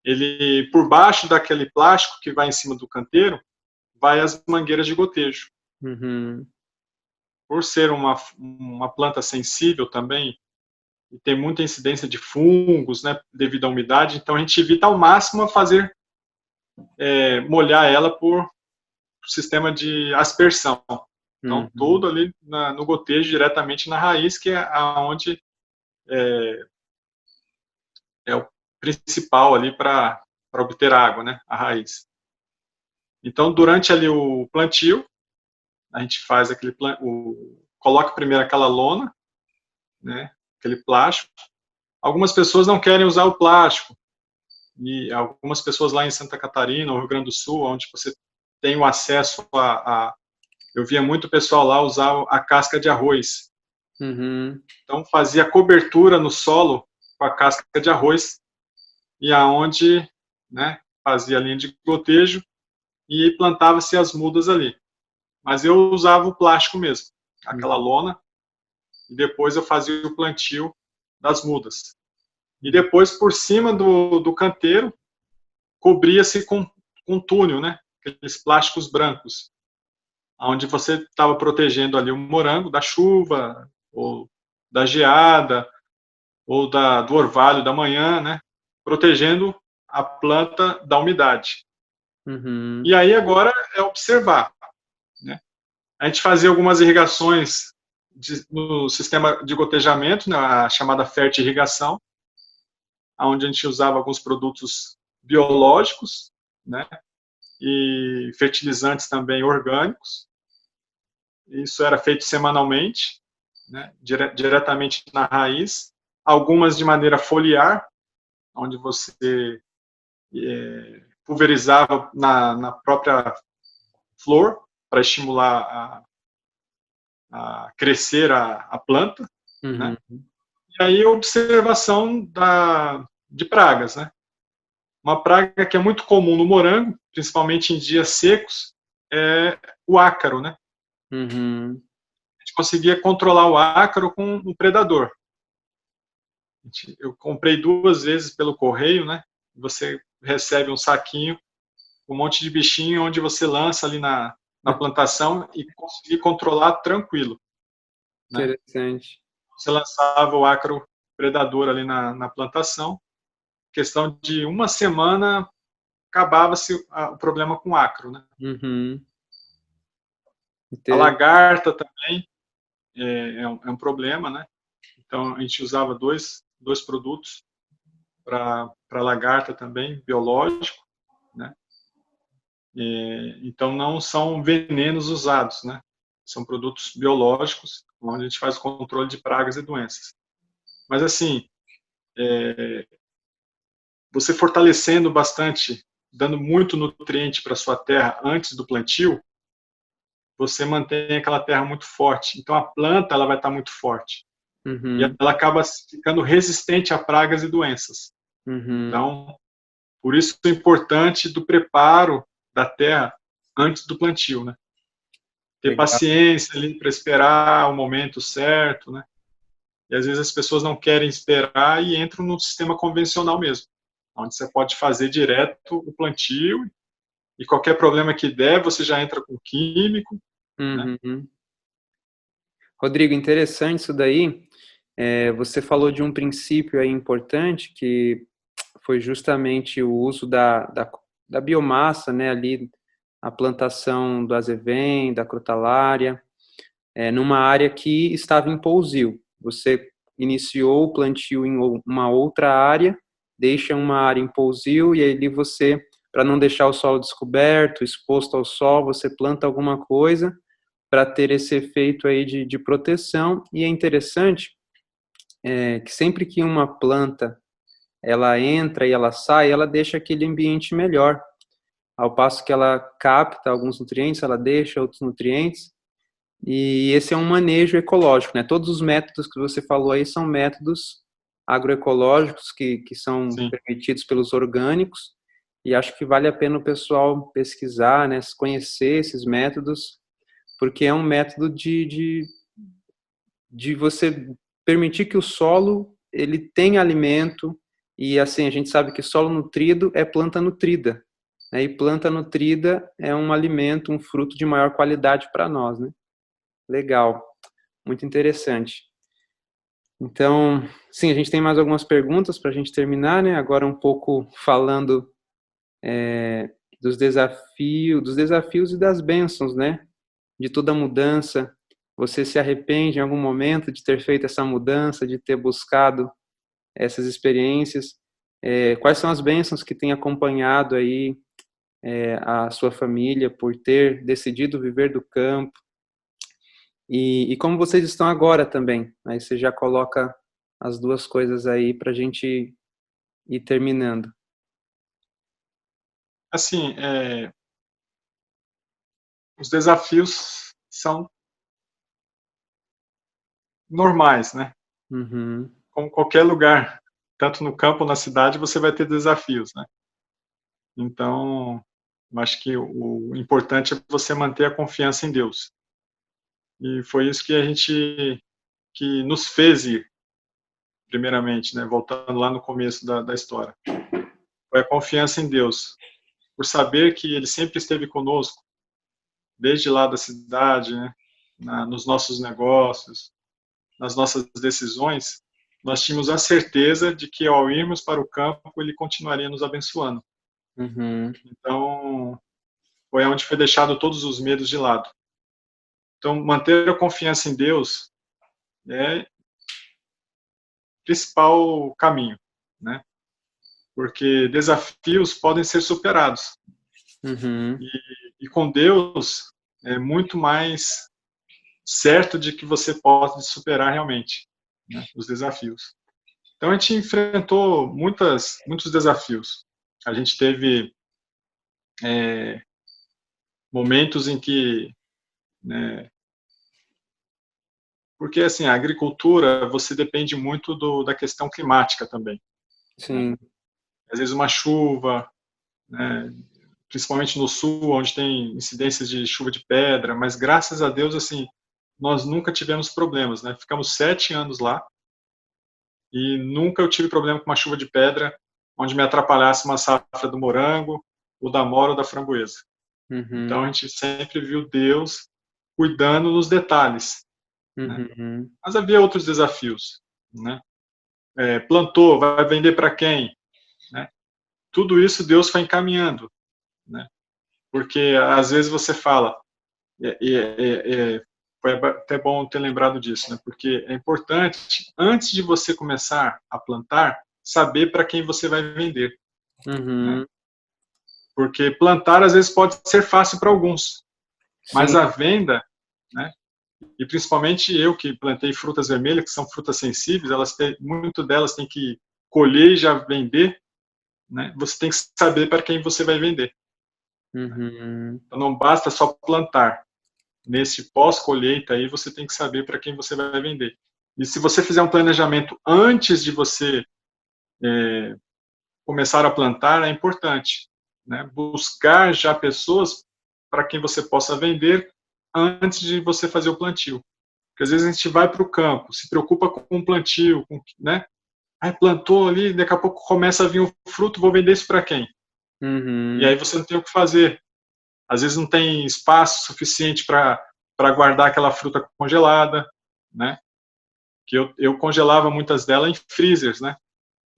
ele por baixo daquele plástico que vai em cima do canteiro, vai as mangueiras de gotejo. uhum, Por ser uma planta sensível também, e tem muita incidência de fungos, né, devido à umidade, então a gente evita ao máximo fazer molhar ela por sistema de aspersão. Então, uhum, tudo ali no gotejo, diretamente na raiz, que é aonde é o principal ali para obter água, né, a raiz. Então, durante ali o plantio, a gente faz coloca primeiro aquela lona, né, aquele plástico. Algumas pessoas não querem usar o plástico, e algumas pessoas lá em Santa Catarina, ou Rio Grande do Sul, onde você tem o acesso eu via muito pessoal lá usar a casca de arroz. uhum, Então fazia cobertura no solo com a casca de arroz e aonde, né, fazia a linha de gotejo e plantava-se as mudas ali. Mas eu usava o plástico mesmo, aquela uhum, lona, e depois eu fazia o plantio das mudas. E depois, por cima do canteiro, cobria-se com túnel, né, aqueles plásticos brancos, onde você estava protegendo ali o morango da chuva, ou da geada, ou do orvalho da manhã, né? Protegendo a planta da umidade. uhum, E aí agora é observar, né? A gente fazia algumas irrigações no sistema de gotejamento, né, a chamada fertirrigação, onde a gente usava alguns produtos biológicos, né? E fertilizantes também orgânicos. Isso era feito semanalmente, né, diretamente na raiz, algumas de maneira foliar, onde você pulverizava na própria flor para estimular a crescer a planta, né? uhum, E aí observação de pragas, né? Uma praga que é muito comum no morango, principalmente em dias secos, é o ácaro, né? Uhum. A gente conseguia controlar o ácaro com um predador. Eu comprei 2 vezes pelo correio, né? Você recebe um saquinho, um monte de bichinho, onde você lança ali na plantação e conseguir controlar tranquilo, né? Interessante. Você lançava o ácaro predador ali na plantação, questão de uma semana acabava-se o problema com o ácaro, né? Uhum. A Interessante. lagarta também é um problema, né? Então a gente usava dois produtos para lagarta também, biológico, né? Então não são venenos usados, né? São produtos biológicos, onde a gente faz o controle de pragas e doenças. Mas assim, você fortalecendo bastante, dando muito nutriente para sua terra antes do plantio, você mantém aquela terra muito forte. Então a planta ela vai estar muito forte e Uhum. ela acaba ficando resistente a pragas e doenças. Uhum. Então, por isso é importante do preparo da terra antes do plantio, né? Ter Legal. paciência ali para esperar o momento certo, né? E às vezes as pessoas não querem esperar e entram no sistema convencional mesmo, onde você pode fazer direto o plantio e qualquer problema que der, você já entra com químico, né? Uhum. Rodrigo, interessante isso daí. Você falou de um princípio aí importante que foi justamente o uso da biomassa, né, ali, a plantação do azevém, da crotalária, numa área que estava em pousio. Você iniciou o plantio em uma outra área, deixa uma área em pousio e aí você, para não deixar o solo descoberto, exposto ao sol, você planta alguma coisa para ter esse efeito aí de proteção. E é interessante que sempre que uma planta ela entra e ela sai, ela deixa aquele ambiente melhor. Ao passo que ela capta alguns nutrientes, ela deixa outros nutrientes. E esse é um manejo ecológico, né? Todos os métodos que você falou aí são métodos agroecológicos que são Sim. permitidos pelos orgânicos. E acho que vale a pena o pessoal pesquisar, né? Conhecer esses métodos, porque é um método de você permitir que o solo ele tenha alimento. E assim, a gente sabe que solo nutrido é planta nutrida, né? E planta nutrida é um alimento, um fruto de maior qualidade para nós, né? Legal, muito interessante. Então, sim, a gente tem mais algumas perguntas para a gente terminar, né? Agora um pouco falando dos desafios e das bênçãos, né? De toda mudança. Você se arrepende em algum momento de ter feito essa mudança, de ter buscado essas experiências? Quais são as bênçãos que tem acompanhado aí a sua família por ter decidido viver do campo? E como vocês estão agora também? Aí você já coloca as duas coisas aí para a gente ir terminando. Assim, os desafios são normais, né? Uhum, Como qualquer lugar, tanto no campo ou na cidade, você vai ter desafios, né? Então, eu acho que o importante é você manter a confiança em Deus. E foi isso que nos fez ir, primeiramente, né? Voltando lá no começo da história. Foi a confiança em Deus, por saber que Ele sempre esteve conosco, desde lá da cidade, né? Nos nossos negócios, nas nossas decisões, nós tínhamos a certeza de que ao irmos para o campo, Ele continuaria nos abençoando. uhum, Então, foi onde foi deixado todos os medos de lado. Então, manter a confiança em Deus é o principal caminho, né? Porque desafios podem ser superados. uhum, E com Deus é muito mais certo de que você pode superar realmente, né, os desafios. Então a gente enfrentou muitos desafios. A gente teve momentos em que, né, porque assim a agricultura você depende muito da questão climática também, né? sim, Às vezes uma chuva, né, principalmente no sul, onde tem incidências de chuva de pedra, mas graças a Deus, assim, nós nunca tivemos problemas, né? Ficamos 7 anos lá e nunca eu tive problema com uma chuva de pedra onde me atrapalhasse uma safra do morango, ou da mora ou da framboesa. Uhum. Então a gente sempre viu Deus cuidando nos detalhes, né? Uhum. Mas havia outros desafios, né? Plantou, vai vender para quem, né? Tudo isso Deus foi encaminhando, né? Porque às vezes você fala, foi até bom ter lembrado disso, né? Porque é importante, antes de você começar a plantar, saber para quem você vai vender, né? Uhum. Porque plantar às vezes pode ser fácil para alguns, mas Sim. a venda, né? E principalmente eu que plantei frutas vermelhas, que são frutas sensíveis, muito delas tem que colher e já vender, né? Você tem que saber para quem você vai vender. Uhum. Então não basta só plantar. Nesse pós-colheita aí, você tem que saber para quem você vai vender. E se você fizer um planejamento antes de você começar a plantar, é importante, né? Buscar já pessoas para quem você possa vender antes de você fazer o plantio. Porque às vezes a gente vai para o campo, se preocupa com o plantio, né? Aí plantou ali, daqui a pouco começa a vir o fruto, vou vender isso para quem? E Uhum. aí você não tem o que fazer. Às vezes não tem espaço suficiente para guardar aquela fruta congelada, né? Que eu congelava muitas delas em freezers, né?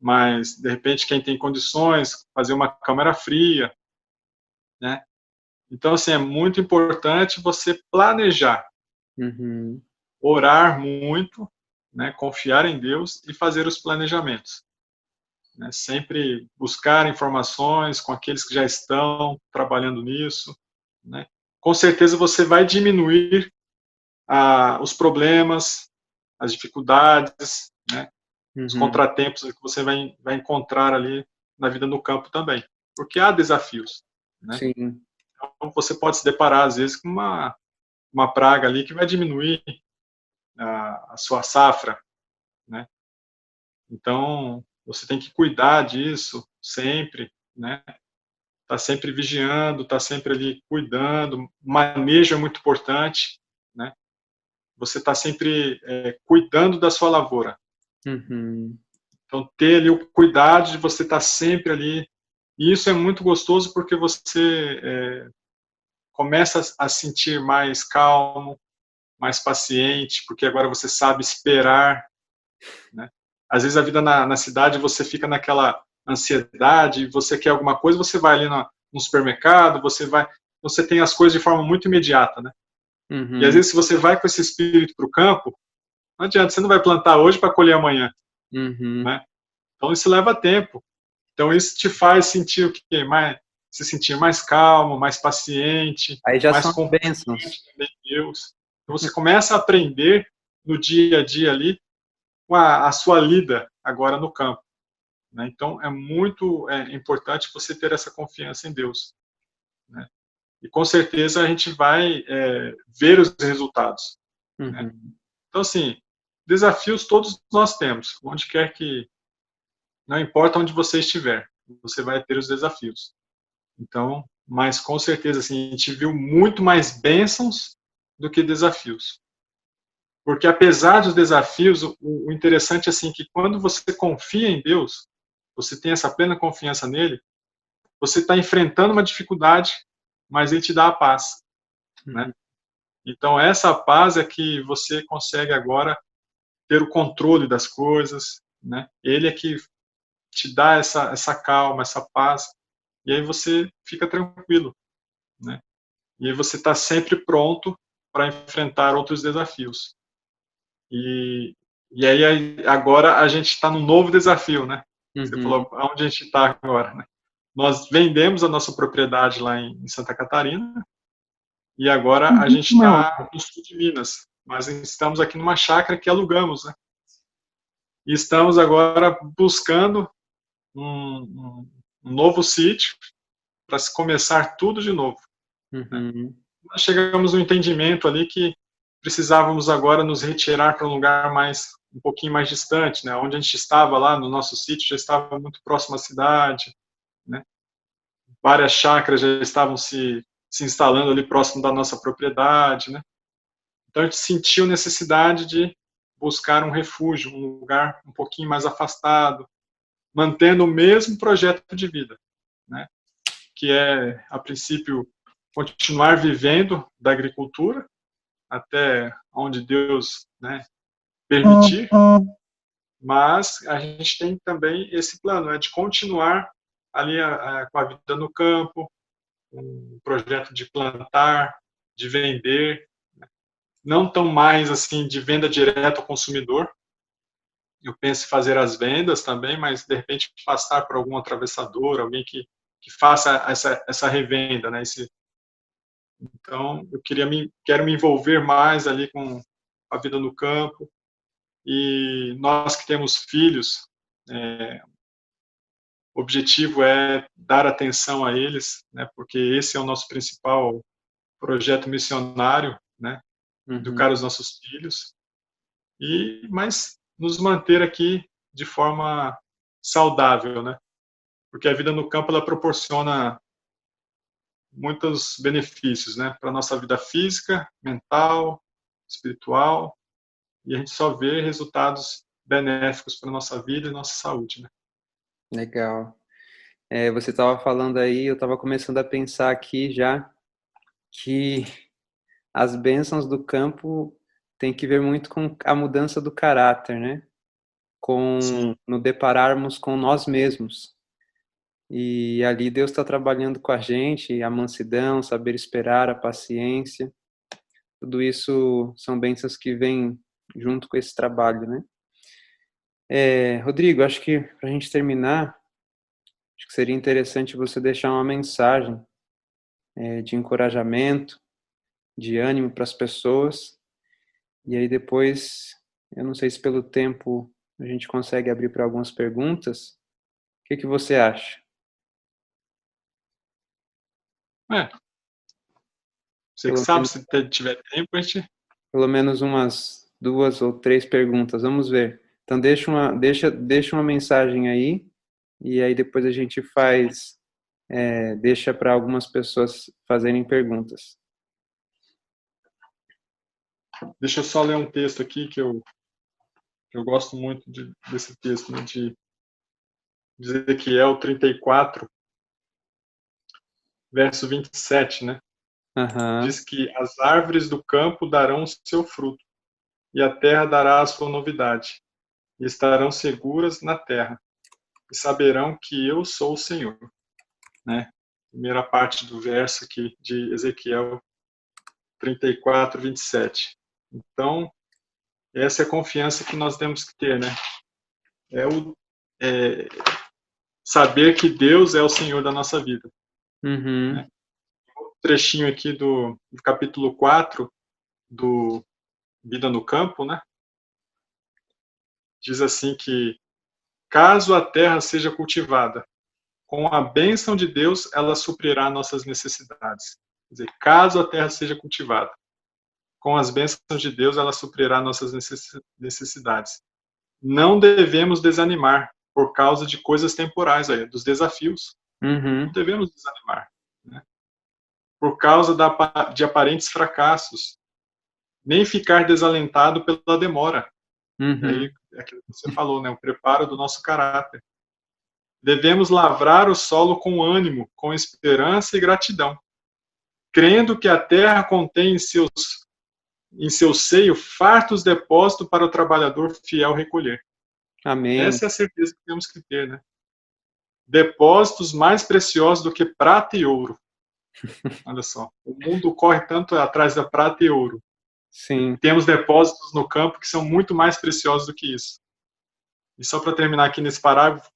Mas de repente quem tem condições, fazer uma câmara fria, né? Então assim é muito importante você planejar, Uhum. orar muito, né? Confiar em Deus e fazer os planejamentos, né? Sempre buscar informações com aqueles que já estão trabalhando nisso, né? Com certeza você vai diminuir os problemas, as dificuldades, né? Os Uhum. contratempos que você vai encontrar ali na vida no campo também, porque há desafios, né? Sim. Então você pode se deparar às vezes com uma praga ali que vai diminuir a sua safra, né? Então você tem que cuidar disso sempre, né? Tá sempre vigiando, tá sempre ali cuidando. O manejo é muito importante, né? Você está sempre cuidando da sua lavoura. Uhum. Então, ter ali o cuidado de você estar sempre ali. E isso é muito gostoso porque você começa a sentir mais calmo, mais paciente, porque agora você sabe esperar, né? Às vezes a vida na cidade você fica naquela ansiedade, você quer alguma coisa, você vai ali no supermercado, você tem as coisas de forma muito imediata, né? E às Uhum. vezes se você vai com esse espírito para o campo, não adianta, você não vai plantar hoje para colher amanhã, Uhum. né? Então isso leva tempo. Então isso te faz sentir o quê? Se sentir mais calmo, mais paciente, Aí já mais são as confiante bênçãos. em Deus. Então você começa a aprender no dia a dia ali com a sua lida agora no campo, né? Então é muito importante você ter essa confiança em Deus, né? E com certeza a gente vai ver os resultados, né? Uhum. Então assim, desafios todos nós temos, onde quer que, não importa onde você estiver, você vai ter os desafios. Então, mas com certeza, assim, a gente viu muito mais bênçãos do que desafios. Porque apesar dos desafios, o interessante é assim que quando você confia em Deus, você tem essa plena confiança nele, você está enfrentando uma dificuldade, mas ele te dá a paz, né? Uhum. Então essa paz é que você consegue agora ter o controle das coisas, né? Ele é que te dá essa calma, essa paz, e aí você fica tranquilo, né? E aí você está sempre pronto para enfrentar outros desafios. E, e aí agora a gente está num novo desafio, né? Você Uhum. falou aonde a gente está agora, né? Nós vendemos a nossa propriedade lá em Santa Catarina e agora a gente está no sul de Minas, mas estamos aqui numa chácara que alugamos, né? E estamos agora buscando um novo sítio para se começar tudo de novo, né? Uhum. Nós chegamos no entendimento ali que precisávamos agora nos retirar para um lugar um pouquinho mais distante, né? Onde a gente estava lá no nosso sítio já estava muito próximo à cidade, né? várias chácaras já estavam se instalando ali próximo da nossa propriedade, né? Então a gente sentiu necessidade de buscar um refúgio, um lugar um pouquinho mais afastado, mantendo o mesmo projeto de vida, né? Que é, a princípio, continuar vivendo da agricultura até onde Deus, né, permitir, mas a gente tem também esse plano, né, de continuar ali com a vida no campo, um projeto de plantar, de vender, não tão mais assim de venda direta ao consumidor. Eu penso em fazer as vendas também, mas de repente passar por algum atravessador, alguém que faça essa revenda, né? Então, eu quero me envolver mais ali com a vida no campo, e nós que temos filhos, o objetivo é dar atenção a eles, né? Porque esse é o nosso principal projeto missionário, né? Educar os nossos filhos, mas nos manter aqui de forma saudável, né? Porque a vida no campo ela proporciona muitos benefícios, né? Para a nossa vida física, mental, espiritual, e a gente só vê resultados benéficos para a nossa vida e nossa saúde, né? Legal. Você estava falando aí, eu estava começando a pensar aqui já que as bênçãos do campo têm que ver muito com a mudança do caráter, né? Sim. No depararmos com nós mesmos. E ali Deus está trabalhando com a gente, a mansidão, saber esperar, a paciência. Tudo isso são bênçãos que vêm junto com esse trabalho, né? Rodrigo, acho que para a gente terminar, acho que seria interessante você deixar uma mensagem de encorajamento, de ânimo para as pessoas. E aí depois, eu não sei se pelo tempo a gente consegue abrir para algumas perguntas. O que você acha? Você que Pelo sabe, menos, se tiver tempo, a gente... pelo menos umas 2 ou 3 perguntas. Vamos ver. Então deixa uma mensagem aí e aí depois a gente deixa para algumas pessoas fazerem perguntas. Deixa eu só ler um texto aqui que eu gosto muito desse texto, né, de Ezequiel 34, verso 27, né? Aham. Diz que as árvores do campo darão o seu fruto, e a terra dará a sua novidade, e estarão seguras na terra, e saberão que eu sou o Senhor, né? Primeira parte do verso aqui de Ezequiel 34, 27. Então, essa é a confiança que nós temos que ter, né? É saber que Deus é o Senhor da nossa vida, né? Uhum. Um trechinho aqui do capítulo 4 do Vida no Campo, né? Diz assim que caso a terra seja cultivada, com a bênção de Deus, ela suprirá nossas necessidades. Quer dizer, caso a terra seja cultivada, com as bênçãos de Deus, ela suprirá nossas necessidades. Não devemos desanimar por causa de coisas temporais, aí, dos desafios. Não Uhum. devemos desanimar, né? Por causa de aparentes fracassos, nem ficar desalentado pela demora. E Uhum. aí, é aquilo que você falou, né? O preparo do nosso caráter. Devemos lavrar o solo com ânimo, com esperança e gratidão, crendo que a terra contém em seu seio fartos depósitos para o trabalhador fiel recolher. Amém. Essa é a certeza que temos que ter, né? Depósitos mais preciosos do que prata e ouro. Olha só, o mundo corre tanto atrás da prata e ouro. Sim. Temos depósitos no campo que são muito mais preciosos do que isso. E só para terminar aqui nesse parágrafo,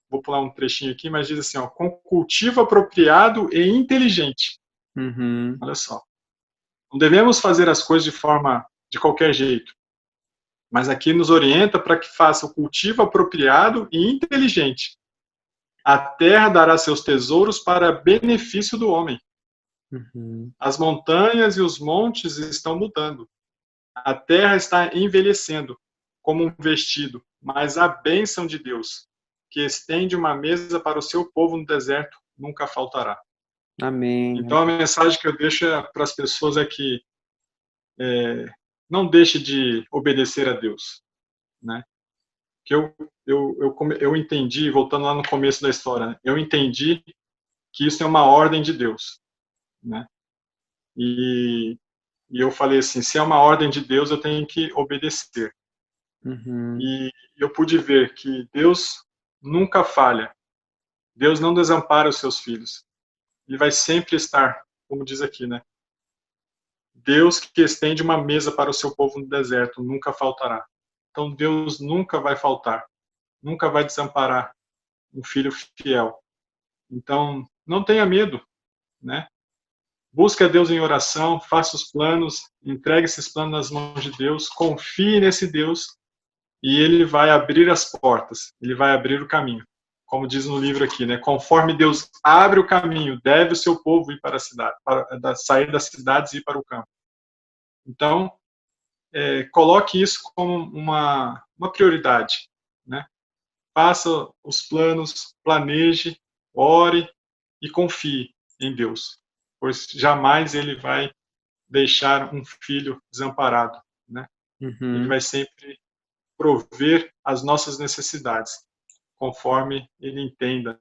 vou pular um trechinho aqui, mas diz assim, ó, com cultivo apropriado e inteligente. Uhum. Olha só. Não devemos fazer as coisas de qualquer jeito, mas aqui nos orienta para que faça o cultivo apropriado e inteligente. A terra dará seus tesouros para benefício do homem. Uhum. As montanhas e os montes estão mudando. A terra está envelhecendo como um vestido, mas a bênção de Deus, que estende uma mesa para o seu povo no deserto, nunca faltará. Amém. Então, a mensagem que eu deixo para as pessoas é que não deixe de obedecer a Deus, né? Que eu entendi, voltando lá no começo da história, né? Eu entendi que isso é uma ordem de Deus, né? E, e eu falei assim, se é uma ordem de Deus, eu tenho que obedecer. Uhum. E eu pude ver que Deus nunca falha. Deus não desampara os seus filhos. Ele vai sempre estar, como diz aqui, né? Deus que estende uma mesa para o seu povo no deserto, nunca faltará. Então Deus nunca vai faltar, nunca vai desamparar um filho fiel. Então não tenha medo, né? Busque a Deus em oração, faça os planos, entregue esses planos nas mãos de Deus, confie nesse Deus e ele vai abrir as portas, ele vai abrir o caminho. Como diz no livro aqui, né? Conforme Deus abre o caminho, deve o seu povo ir para a cidade, sair das cidades e ir para o campo. Então, coloque isso como uma prioridade, né? Faça os planos, planeje, ore e confie em Deus, pois jamais ele vai deixar um filho desamparado, né? Ele Uhum. vai sempre prover as nossas necessidades, conforme ele entenda,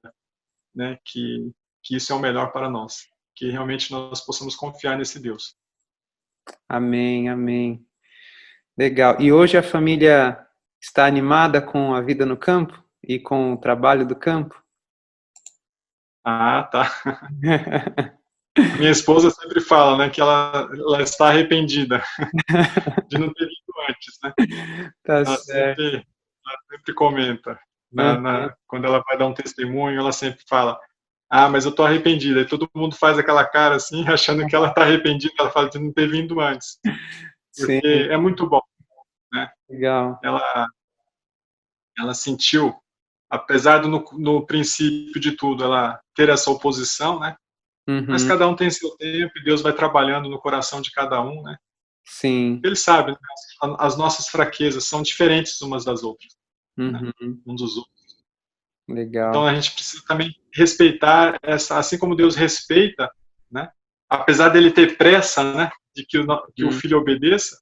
né, que isso é o melhor para nós, que realmente nós possamos confiar nesse Deus. Amém, amém. Legal. E hoje a família está animada com a vida no campo e com o trabalho do campo? Ah, tá. A minha esposa sempre fala, né, que ela está arrependida de não ter vindo antes, né? Tá Ela certo. sempre, ela sempre comenta, Aham. quando ela vai dar um testemunho, ela sempre fala, ah, mas eu estou arrependida. E todo mundo faz aquela cara assim, achando que ela está arrependida, ela fala de não ter vindo antes. Sim, Porque é muito bom, né? legal. Ela, ela sentiu, apesar do no princípio de tudo, ela ter essa oposição, né? Mas Uhum. cada um tem seu tempo e Deus vai trabalhando no coração de cada um, né? Sim. Ele sabe, né? As nossas fraquezas são diferentes umas das outras, né? Uhum. Um dos outros. Então Legal. a gente precisa também respeitar essa, assim como Deus respeita, né? Apesar dele ter pressa, né? De que o Uhum. filho obedeça,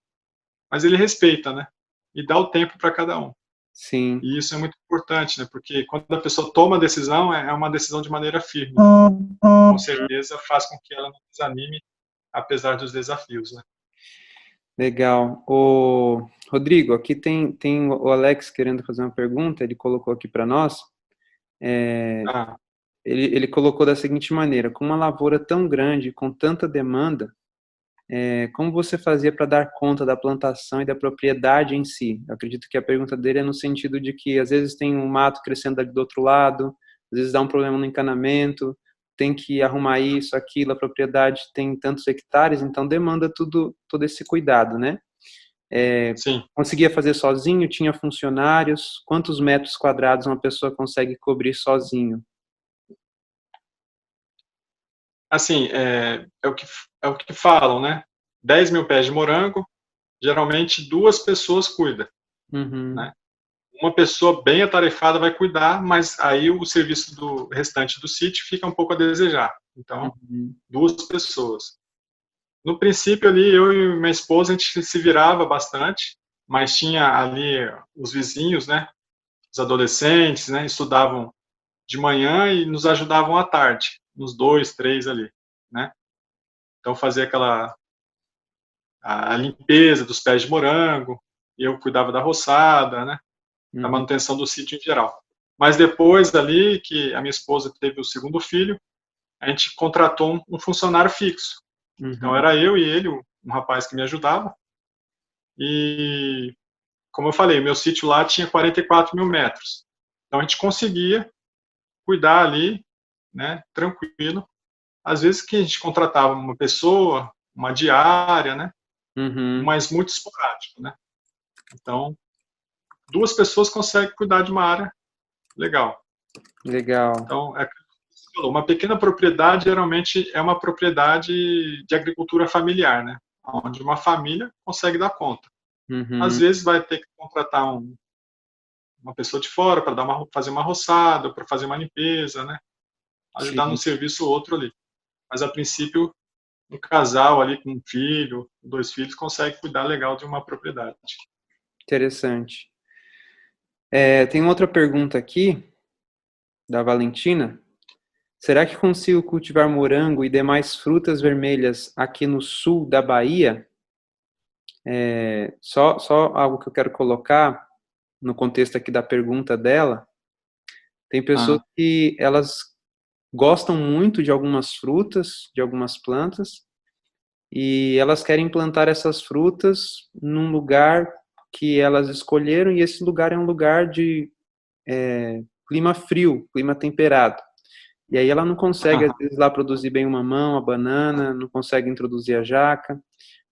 mas ele respeita, né? E dá o tempo para cada um. Sim. E isso é muito importante, né? Porque quando a pessoa toma a decisão, é uma decisão de maneira firme. Com certeza faz com que ela não desanime, apesar dos desafios, né? Legal. O Rodrigo, aqui tem o Alex querendo fazer uma pergunta, ele colocou aqui para nós. Ah, Ele colocou da seguinte maneira: com uma lavoura tão grande, com tanta demanda, como você fazia para dar conta da plantação e da propriedade em si? Eu acredito que a pergunta dele é no sentido de que às vezes tem um mato crescendo ali do outro lado, às vezes dá um problema no encanamento, tem que arrumar isso, aquilo, a propriedade tem tantos hectares, então demanda todo esse cuidado, né? sim. Conseguia fazer sozinho, tinha funcionários, quantos metros quadrados uma pessoa consegue cobrir sozinho? Assim, é o que falam, né? 10 mil pés de morango, geralmente duas pessoas cuidam, Uhum, né? Uma pessoa bem atarefada vai cuidar, mas aí o serviço do restante do sítio fica um pouco a desejar. Então, uhum, duas pessoas. No princípio ali, eu e minha esposa, a gente se virava bastante, mas tinha ali os vizinhos, né? Os adolescentes, né? Estudavam de manhã e nos ajudavam à tarde, uns dois, três ali, né? Então fazia a limpeza dos pés de morango, eu cuidava da roçada, né? Da uhum, manutenção do sítio em geral. Mas depois ali que a minha esposa teve o segundo filho, a gente contratou um funcionário fixo. Então uhum, era eu e ele, um rapaz que me ajudava. E como eu falei, meu sítio lá tinha 44 mil metros. Então a gente conseguia cuidar ali, né, tranquilo. Às vezes que a gente contratava uma pessoa, uma diária, né, uhum. mas muito esporádico, né. Então, duas pessoas conseguem cuidar de uma área legal. Legal. Então, uma pequena propriedade geralmente é uma propriedade de agricultura familiar, né, onde uma família consegue dar conta. Às Uhum, vezes vai ter que contratar uma pessoa de fora para fazer uma roçada, para fazer uma limpeza, né, ajudar num sim, serviço ou outro ali. Mas, a princípio, um casal ali com um filho, 2 filhos, consegue cuidar legal de uma propriedade. interessante. Tem outra pergunta aqui, da Valentina. Será que consigo cultivar morango e demais frutas vermelhas aqui no sul da Bahia? Só algo que eu quero colocar no contexto aqui da pergunta dela. Tem pessoas Ah, que elas gostam muito de algumas frutas, de algumas plantas, e elas querem plantar essas frutas num lugar que elas escolheram, e esse lugar é um lugar de clima frio, clima temperado. E aí ela não consegue, às vezes, lá produzir bem o mamão, a banana, não consegue introduzir a jaca.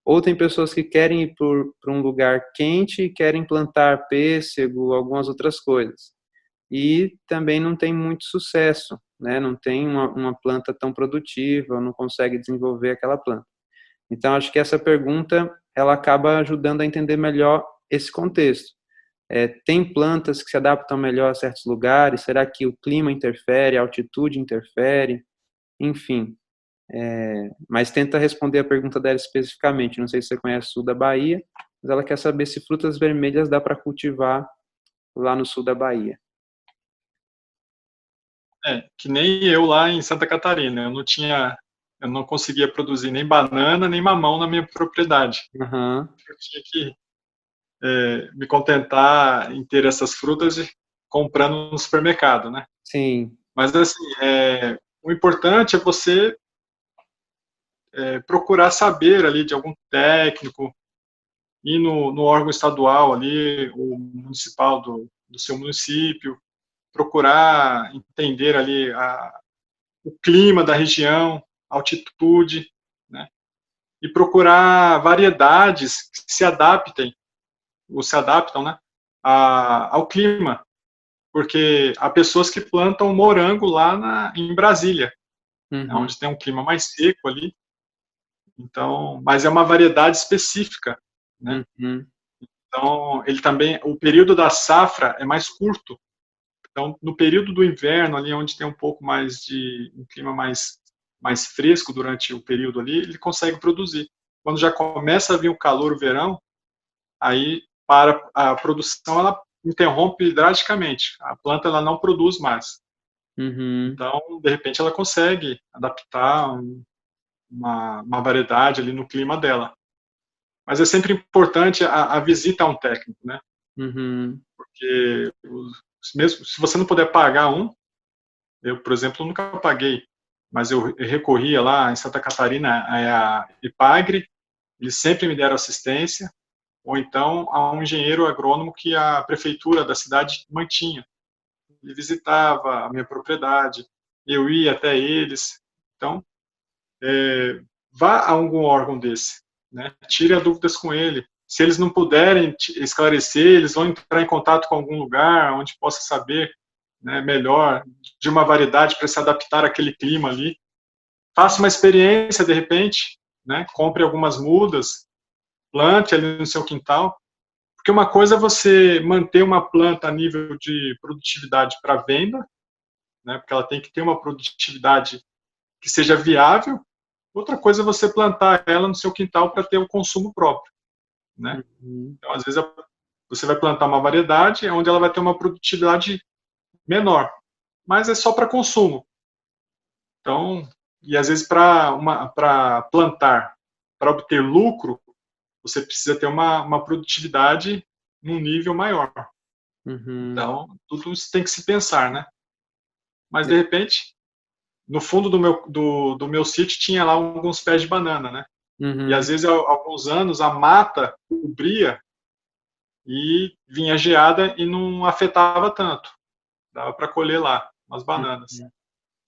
Ou tem pessoas que querem ir para um lugar quente e querem plantar pêssego, algumas outras coisas. E também não tem muito sucesso, né? Não tem uma planta tão produtiva, não consegue desenvolver aquela planta. Então, acho que essa pergunta, ela acaba ajudando a entender melhor esse contexto. Tem plantas que se adaptam melhor a certos lugares? Será que o clima interfere, a altitude interfere? Enfim, mas tenta responder a pergunta dela especificamente. Não sei se você conhece o sul da Bahia, mas ela quer saber se frutas vermelhas dá para cultivar lá no sul da Bahia. que nem eu lá em Santa Catarina. Eu não conseguia produzir nem banana nem mamão na minha propriedade. Aham, Eu tinha que me contentar em ter essas frutas comprando no supermercado, né? sim. Mas assim, o importante é você procurar saber ali de algum técnico, ir no órgão estadual ali, o municipal do seu município, procurar entender ali o clima da região, altitude, né? E procurar variedades que se adaptem, ou se adaptam, né, ao clima, porque há pessoas que plantam morango lá em Brasília, né, Uhum, onde tem um clima mais seco ali, então, mas é uma variedade específica, né? uhum, Então, ele também, o período da safra é mais curto. Então, no período do inverno, ali onde tem um pouco mais de um clima mais fresco durante o período ali, ele consegue produzir. Quando já começa a vir o calor, o verão, aí para a produção ela interrompe drasticamente. A planta ela não produz mais. uhum, Então, de repente, ela consegue adaptar uma variedade ali no clima dela. Mas é sempre importante a visita a um técnico, né? uhum, Porque mesmo se você não puder pagar eu, por exemplo, nunca paguei, mas eu recorria lá em Santa Catarina a Ipagre, eles sempre me deram assistência, ou então a um engenheiro agrônomo que a prefeitura da cidade mantinha. Ele visitava a minha propriedade, eu ia até eles. Então, vá a algum órgão desse, né? Tire as dúvidas com ele. Se eles não puderem esclarecer, eles vão entrar em contato com algum lugar onde possa saber, né, melhor de uma variedade para se adaptar àquele clima ali. Faça uma experiência de repente, né? Compre algumas mudas, plante ali no seu quintal, porque uma coisa é você manter uma planta a nível de produtividade para venda, né? Porque ela tem que ter uma produtividade que seja viável. Outra coisa é você plantar ela no seu quintal para ter o consumo próprio, né? uhum. Então, às vezes, você vai plantar uma variedade onde ela vai ter uma produtividade menor, mas é só para consumo. Então, e às vezes para plantar, para obter lucro, você precisa ter uma produtividade num nível maior. Uhum, Então, tudo isso tem que se pensar, né? Mas de repente, no fundo do meu sítio tinha lá alguns pés de banana, né? E uhum, às vezes, há alguns anos, a mata cobria e vinha geada e não afetava tanto. Dava para colher lá umas bananas. uhum.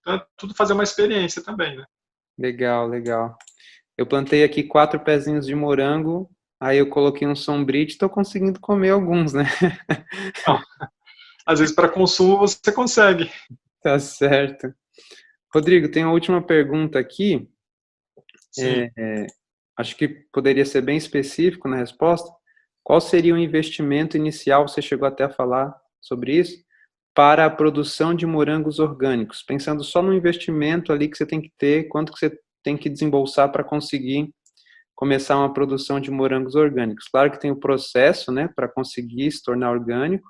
Então, é tudo fazer uma experiência também, né? Legal, legal. Eu plantei aqui 4 pezinhos de morango, aí eu coloquei um sombrite, estou conseguindo comer alguns, né? Então, às vezes, para consumo, você consegue. Tá certo. Rodrigo, tem uma última pergunta aqui. Sim. Acho que poderia ser bem específico na resposta. Qual seria o investimento inicial? Você chegou até a falar sobre isso. para a produção de morangos orgânicos, pensando só no investimento ali que você tem que ter, quanto que você tem que desembolsar para conseguir começar uma produção de morangos orgânicos. Claro que tem o processo, né, para conseguir se tornar orgânico,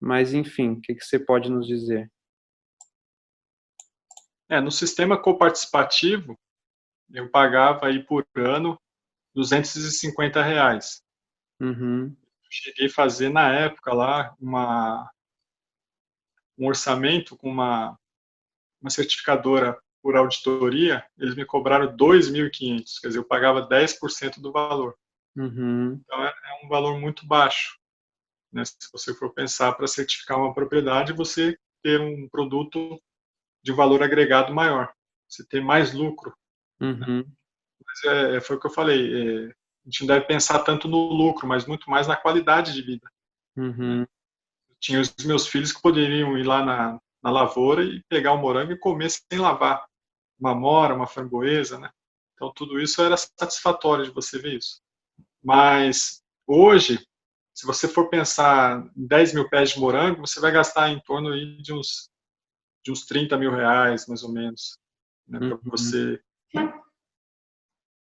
mas enfim, o que você pode nos dizer? No sistema coparticipativo, eu pagava aí por ano R$ 250. Uhum, Cheguei a fazer na época lá um orçamento com uma certificadora por auditoria, eles me cobraram 2.500, quer dizer, eu pagava 10% do valor. uhum, Então é um valor muito baixo, né? Se você for pensar para certificar uma propriedade, você ter um produto de valor agregado maior, você ter mais lucro. uhum, Mas foi o que eu falei, a gente não deve pensar tanto no lucro, mas muito mais na qualidade de vida, né? uhum, Tinha os meus filhos que poderiam ir lá na lavoura e pegar o morango e comer sem lavar, uma amora, uma framboesa, né? Então tudo isso era satisfatório de você ver isso. Mas hoje, se você for pensar em 10 mil pés de morango, você vai gastar em torno aí de uns R$ 30.000, mais ou menos, né, para uhum, você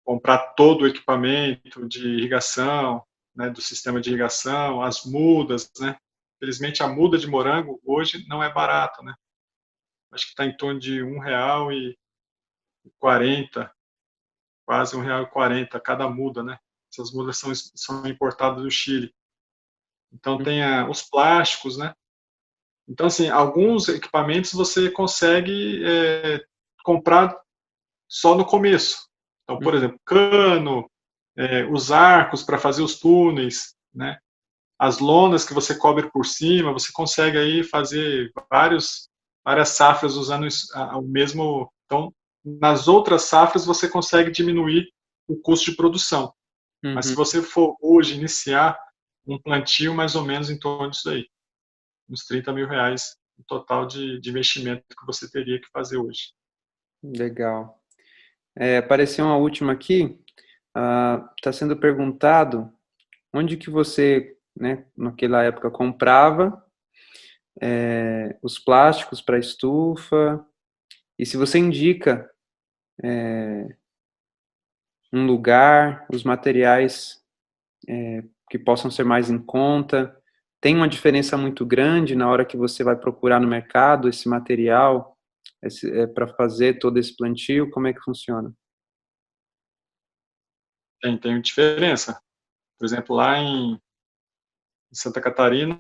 comprar todo o equipamento de irrigação, né, do sistema de irrigação, as mudas, né? Infelizmente, a muda de morango hoje não é barata, né? Acho que está em torno de R$ 1,40, quase R$ 1,40 cada muda, né? Essas mudas são importadas do Chile. Então tem os plásticos, né? Então assim, alguns equipamentos você consegue comprar só no começo. Então, por exemplo, cano, os arcos para fazer os túneis, né? As lonas que você cobre por cima, você consegue aí fazer várias safras usando o mesmo. Então, nas outras safras você consegue diminuir o custo de produção. Mas se uhum. você for hoje iniciar um plantio, mais ou menos em torno disso aí, uns R$ 30.000 no total de investimento que você teria que fazer hoje. Legal. Apareceu uma última aqui. Está sendo perguntado onde que você, né, naquela época comprava os plásticos para estufa e se você indica um lugar, os materiais que possam ser mais em conta. Tem uma diferença muito grande na hora que você vai procurar no mercado esse material para fazer todo esse plantio? Como é que funciona? Tem diferença. Por exemplo, lá em Santa Catarina,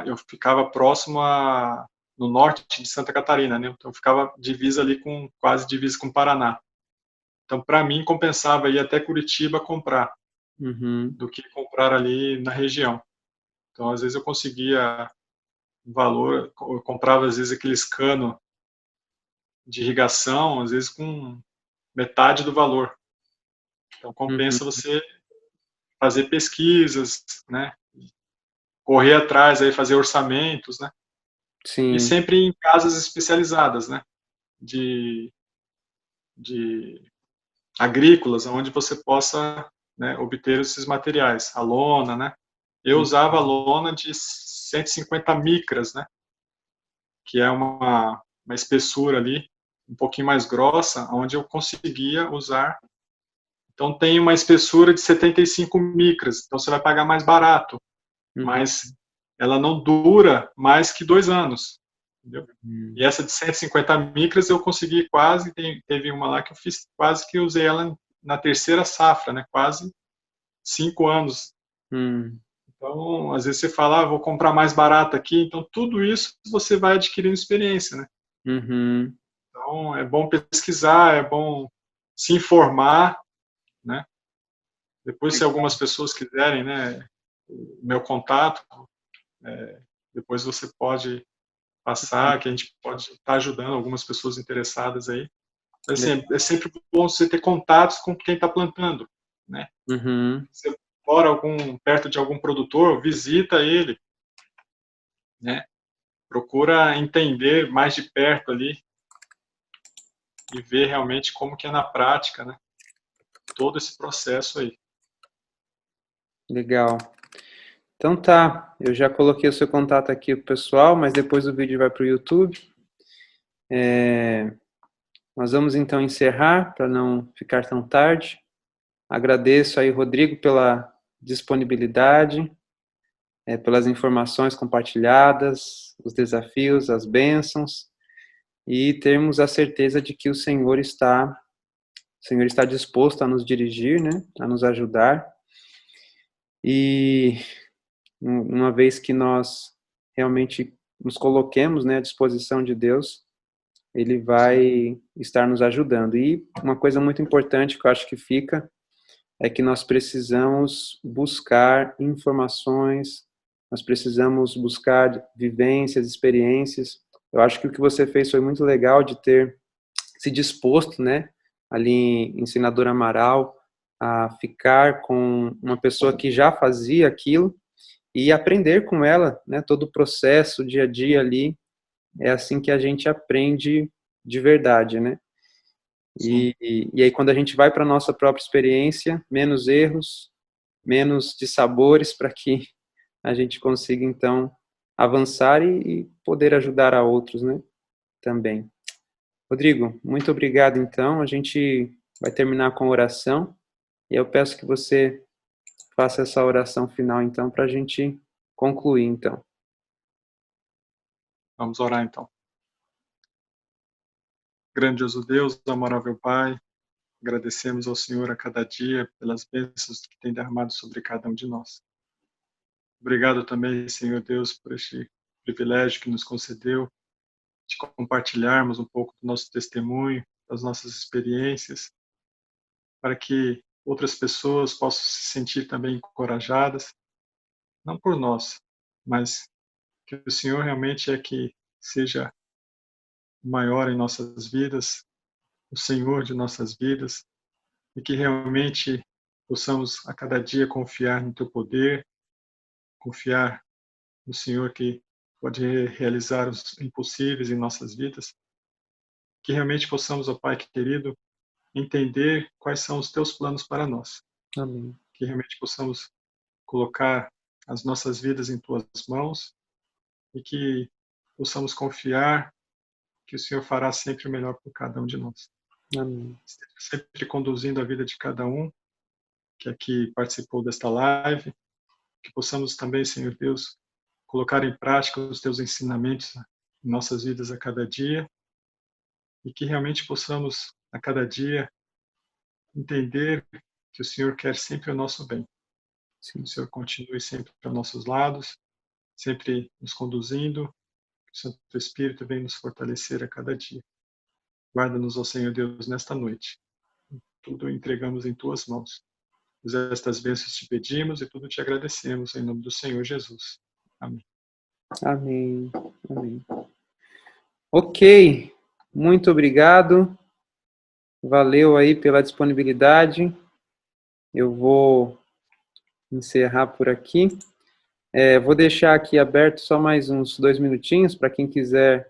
eu ficava próximo no norte de Santa Catarina, né? Então eu ficava divisa ali quase divisa com o Paraná. Então para mim compensava ir até Curitiba comprar Uhum, do que comprar ali na região. Então às vezes eu conseguia um valor, eu comprava às vezes aqueles canos de irrigação, às vezes com metade do valor. Então uhum, compensa você fazer pesquisas, né? Correr atrás aí, fazer orçamentos, né? E sim. sempre em casas especializadas, né? De, de agrícolas, onde você possa, né, obter esses materiais. A lona, né? Eu usava a lona de 150 micras, né? Que é uma espessura ali, um pouquinho mais grossa, onde eu conseguia usar. Então tem uma espessura de 75 micras, então você vai pagar mais barato, Uhum, mas ela não dura mais que 2 anos, entendeu? uhum, E essa de 150 micras eu consegui quase, teve uma lá que eu fiz, quase que usei ela na terceira safra, né? Quase 5 anos. uhum, Então, às vezes você fala, vou comprar mais barato aqui, então tudo isso você vai adquirindo experiência, né? uhum. Então, é bom pesquisar, é bom se informar, né? Depois, se algumas pessoas quiserem, né, o meu contato, depois você pode passar, que a gente pode estar ajudando algumas pessoas interessadas aí. Mas, assim, é sempre bom você ter contatos com quem está plantando, né? Uhum, Você mora perto de algum produtor, visita ele, né? Procura entender mais de perto ali e ver realmente como que é na prática, né? Todo esse processo aí. legal. Então tá, eu já coloquei o seu contato aqui pro pessoal, mas depois o vídeo vai para o YouTube. Nós vamos então encerrar, para não ficar tão tarde. Agradeço aí, Rodrigo, pela disponibilidade, pelas informações compartilhadas, os desafios, as bênçãos, e termos a certeza de que o Senhor está disposto a nos dirigir, né, a nos ajudar. E uma vez que nós realmente nos coloquemos, né, à disposição de Deus, Ele vai estar nos ajudando. E uma coisa muito importante que eu acho que fica é que nós precisamos buscar informações, nós precisamos buscar vivências, experiências. Eu acho que o que você fez foi muito legal de ter se disposto, né, ali em Senador Amaral, a ficar com uma pessoa que já fazia aquilo e aprender com ela, né, todo o processo, o dia a dia ali. É assim que a gente aprende de verdade, né? E aí, quando a gente vai para a nossa própria experiência, menos erros, menos dissabores, para que a gente consiga, então, avançar e poder ajudar a outros, né? Também. Rodrigo, muito obrigado, então. A gente vai terminar com a oração. E eu peço que você faça essa oração final, então, para a gente concluir, então. Vamos orar, então. Grandioso Deus, amável Pai, agradecemos ao Senhor a cada dia pelas bênçãos que tem derramado sobre cada um de nós. Obrigado também, Senhor Deus, por este privilégio que nos concedeu de compartilharmos um pouco do nosso testemunho, das nossas experiências, para que outras pessoas possam se sentir também encorajadas, não por nós, mas que o Senhor realmente é que seja o maior em nossas vidas, o Senhor de nossas vidas, e que realmente possamos a cada dia confiar no Teu poder, confiar no Senhor que pode realizar os impossíveis em nossas vidas, que realmente possamos, ó Pai querido, entender quais são os Teus planos para nós, Amém. que realmente possamos colocar as nossas vidas em Tuas mãos e que possamos confiar que o Senhor fará sempre o melhor por cada um de nós. Amém. Sempre conduzindo a vida de cada um que aqui participou desta live, que possamos também, Senhor Deus, colocar em prática os Teus ensinamentos em nossas vidas a cada dia e que realmente possamos, a cada dia, entender que o Senhor quer sempre o nosso bem. Que o Senhor continue sempre aos nossos lados, sempre nos conduzindo, que o Santo Espírito venha nos fortalecer a cada dia. Guarda-nos, ó Senhor Deus, nesta noite. Tudo entregamos em Tuas mãos. Estas bênçãos te pedimos e tudo te agradecemos, em nome do Senhor Jesus. Amém. Amém. Amém. Ok, muito obrigado. Valeu aí pela disponibilidade. Eu vou encerrar por aqui. Vou deixar aqui aberto só mais uns 2 minutinhos para quem quiser